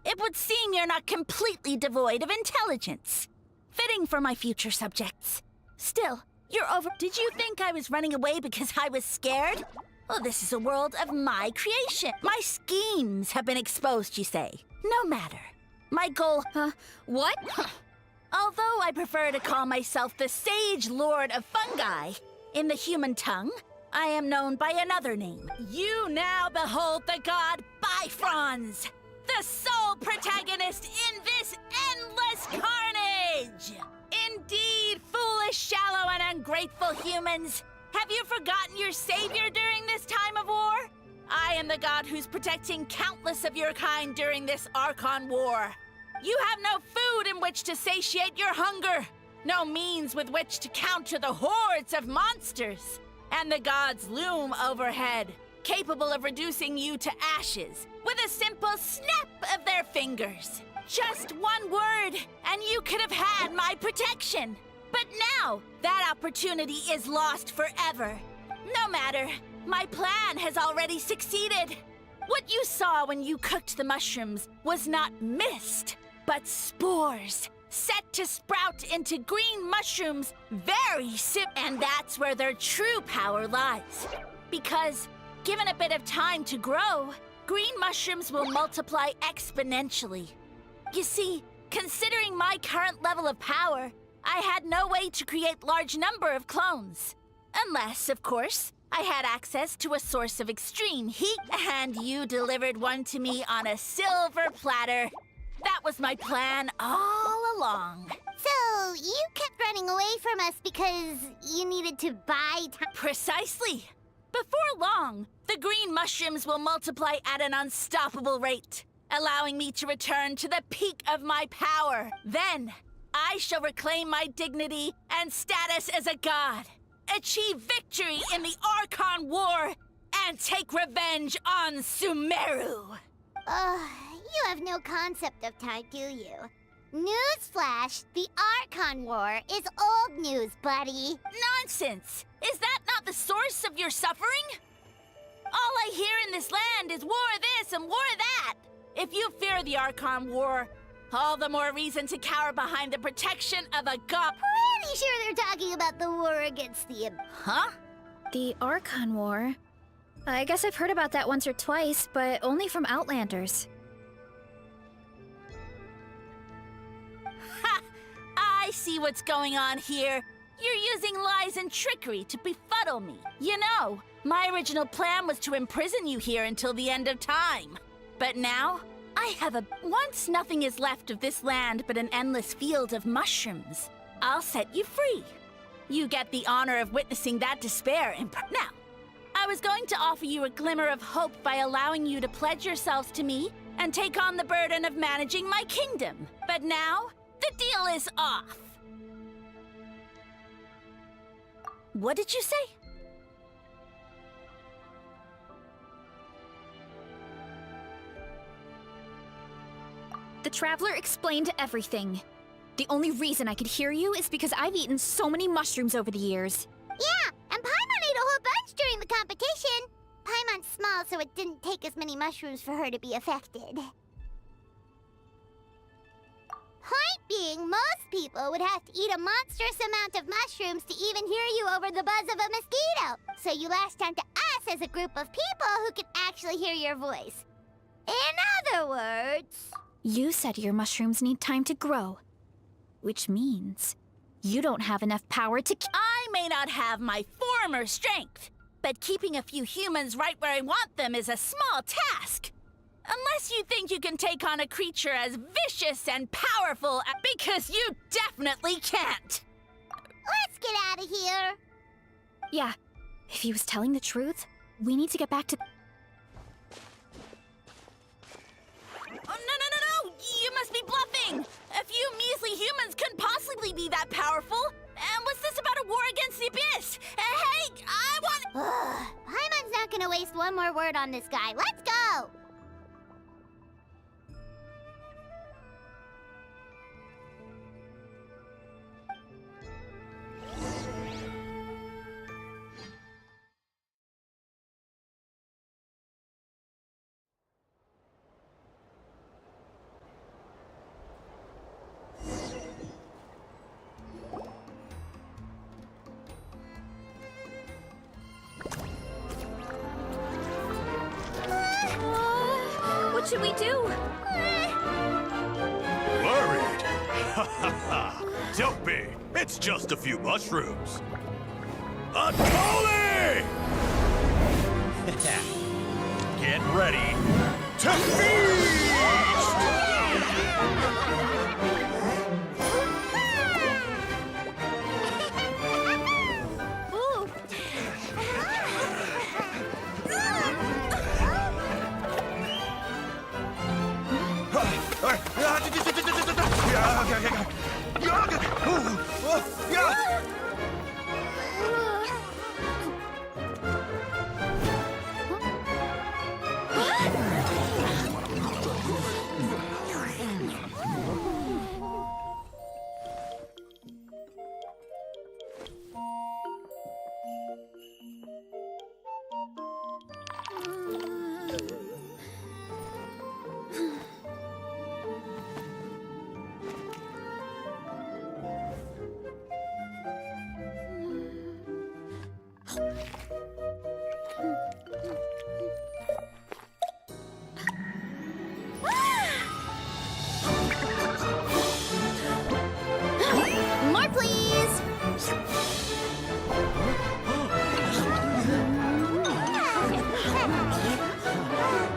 It would seem you're not completely devoid of intelligence. Fitting for my future subjects. Still, you're over... Did you think I was running away because I was scared? Oh, this is a world of my creation. My schemes have been exposed, you say. No matter. My goal... What? Although I prefer to call myself the Sage Lord of Fungi, in the human tongue, I am known by another name. You now behold the god Bifrons, the sole protagonist in this endless carnage! Indeed, foolish, shallow, and ungrateful humans! Have you forgotten your savior during this time of war? I am the god who's protecting countless of your kind during this Archon War. You have no food in which to satiate your hunger, no means with which to counter the hordes of monsters, and the gods loom overhead, capable of reducing you to ashes with a simple snap of their fingers. Just one word, and you could have had my protection. But now, that opportunity is lost forever. No matter, my plan has already succeeded. What you saw when you cooked the mushrooms was not mist, but spores, set to sprout into green mushrooms very soon. And that's where their true power lies. Because, given a bit of time to grow, green mushrooms will multiply exponentially. You see, considering my current level of power, I had no way to create large number of clones. Unless, of course, I had access to a source of extreme heat, and you delivered one to me on a silver platter. That was my plan all along. So, you kept running away from us because you needed to buy time? Precisely. Before long, the green mushrooms will multiply at an unstoppable rate, allowing me to return to the peak of my power. Then, I shall reclaim my dignity and status as a god, achieve victory in the Archon War, and take revenge on Sumeru. You have no concept of time, do you? Newsflash, the Archon War is old news, buddy. Nonsense! Is that not the source of your suffering? All I hear in this land is war this and war that. If you fear the Archon War, all the more reason to cower behind the protection of a god. Pretty sure they're talking about the war against the... Huh? The Archon War? I guess I've heard about that once or twice, but only from Outlanders. Ha! I see what's going on here. You're using lies and trickery to befuddle me. You know, my original plan was to imprison you here until the end of time. But now, I have a... Once nothing is left of this land but an endless field of mushrooms, I'll set you free. You get the honor of witnessing that despair in... Now, I was going to offer you a glimmer of hope by allowing you to pledge yourselves to me and take on the burden of managing my kingdom. But now, the deal is off. What did you say? The Traveler explained everything. The only reason I could hear you is because I've eaten so many mushrooms over the years. Yeah, and Paimon ate a whole bunch during the competition. Paimon's small, so it didn't take as many mushrooms for her to be affected. Point being, most people would have to eat a monstrous amount of mushrooms to even hear you over the buzz of a mosquito. So you latched onto us as a group of people who could actually hear your voice. In other words... You said your mushrooms need time to grow. Which means you don't have enough power to I may not have my former strength, but keeping a few humans right where I want them is a small task. Unless you think you can take on a creature as vicious and powerful, because you definitely can't. Let's get out of here. Yeah, if he was telling the truth, we need to get back to... Oh, no! You must be bluffing! A few measly humans couldn't possibly be that powerful. And what's this about a war against the Abyss? Hey, I want... Paimon's not gonna waste one more word on this guy. Let's go! What should we do? Worried? Ha ha ha! Don't be! It's just a few mushrooms! Unholy! Get ready to feast! More, please!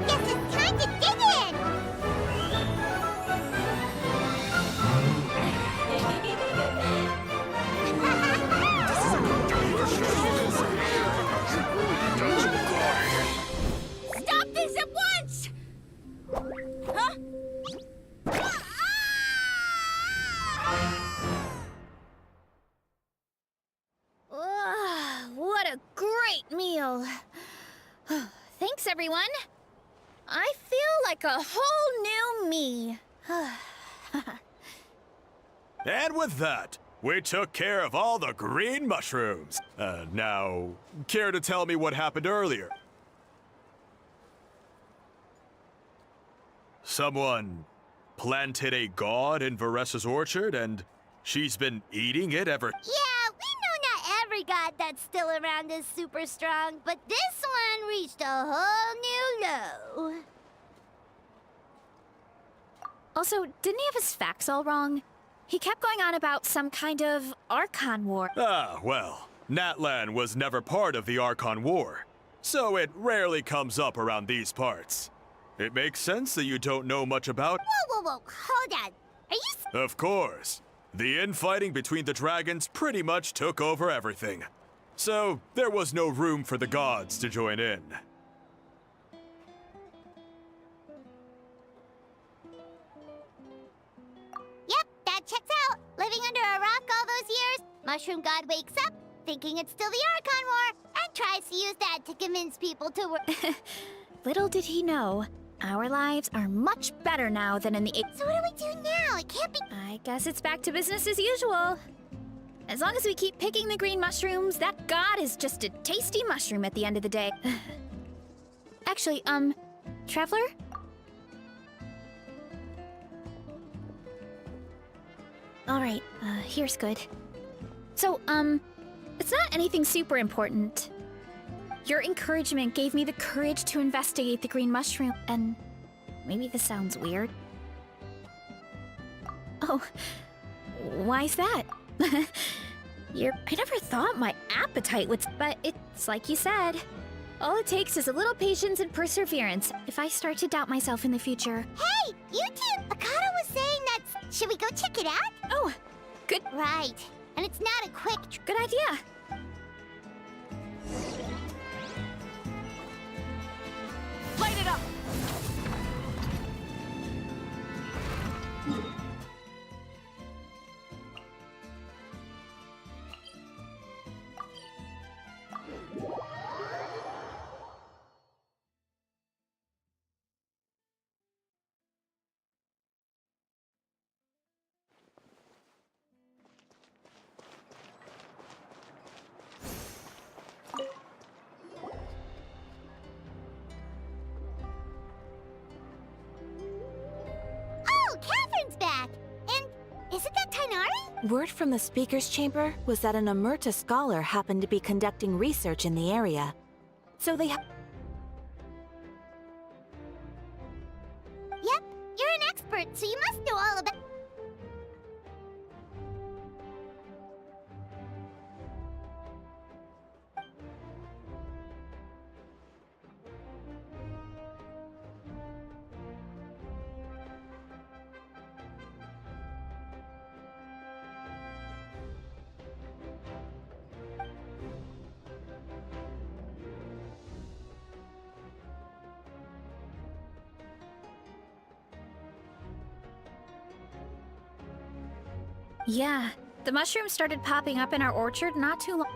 Guess it's time to dig in! Stop this at once! Huh? What a great meal. Thanks, everyone. I feel like a whole new me. And with that, we took care of all the green mushrooms. Now, care to tell me what happened earlier? Someone planted a god in Varessa's orchard, and she's been eating it ever... Yeah, we know not every god that's still around is super strong, but this one reached a whole new low. Also, didn't he have his facts all wrong? He kept going on about some kind of Archon War. Ah, well, Natlan was never part of the Archon War, so it rarely comes up around these parts. It makes sense that you don't know much about... Whoa, hold on. Are you... Of course. The infighting between the dragons pretty much took over everything. So, there was no room for the gods to join in. Yep, that checks out. Living under a rock all those years, Mushroom God wakes up, thinking it's still the Archon War, and tries to use that to convince people to work. Little did he know, our lives are much better now than in the... So what do we do now? It can't be... I guess it's back to business as usual. As long as we keep picking the green mushrooms, that god is just a tasty mushroom at the end of the day. Actually, Traveler? Alright, here's good. So, it's not anything super important. Your encouragement gave me the courage to investigate the green mushroom, and maybe this sounds weird. Oh, Why's that? I never thought my appetite would, but it's like you said. All it takes is a little patience and perseverance. If I start to doubt myself in the future. Hey, you two! Akata was saying that... Should we go check it out? Oh, good. Right. And it's not a quick... Good idea. Light it up! Oh, Catherine's back! And isn't that Tainari? Word from the speaker's chamber was that an Emerta scholar happened to be conducting research in the area. So they Yep, you're an expert, so you must know all about... Yeah, the mushrooms started popping up in our orchard not too long.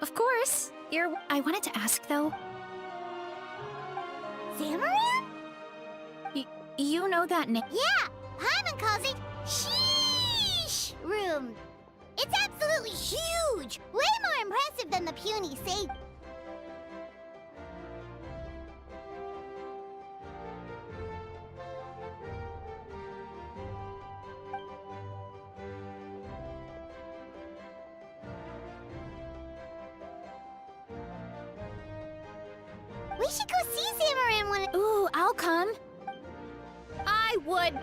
Of course. I wanted to ask, though. Zamaran? You know that name? Yeah, Paimon calls it Sheesh Room. It's absolutely huge! Way more impressive than the puny sage. We should go see Zamaran when... Ooh, I'll come. I would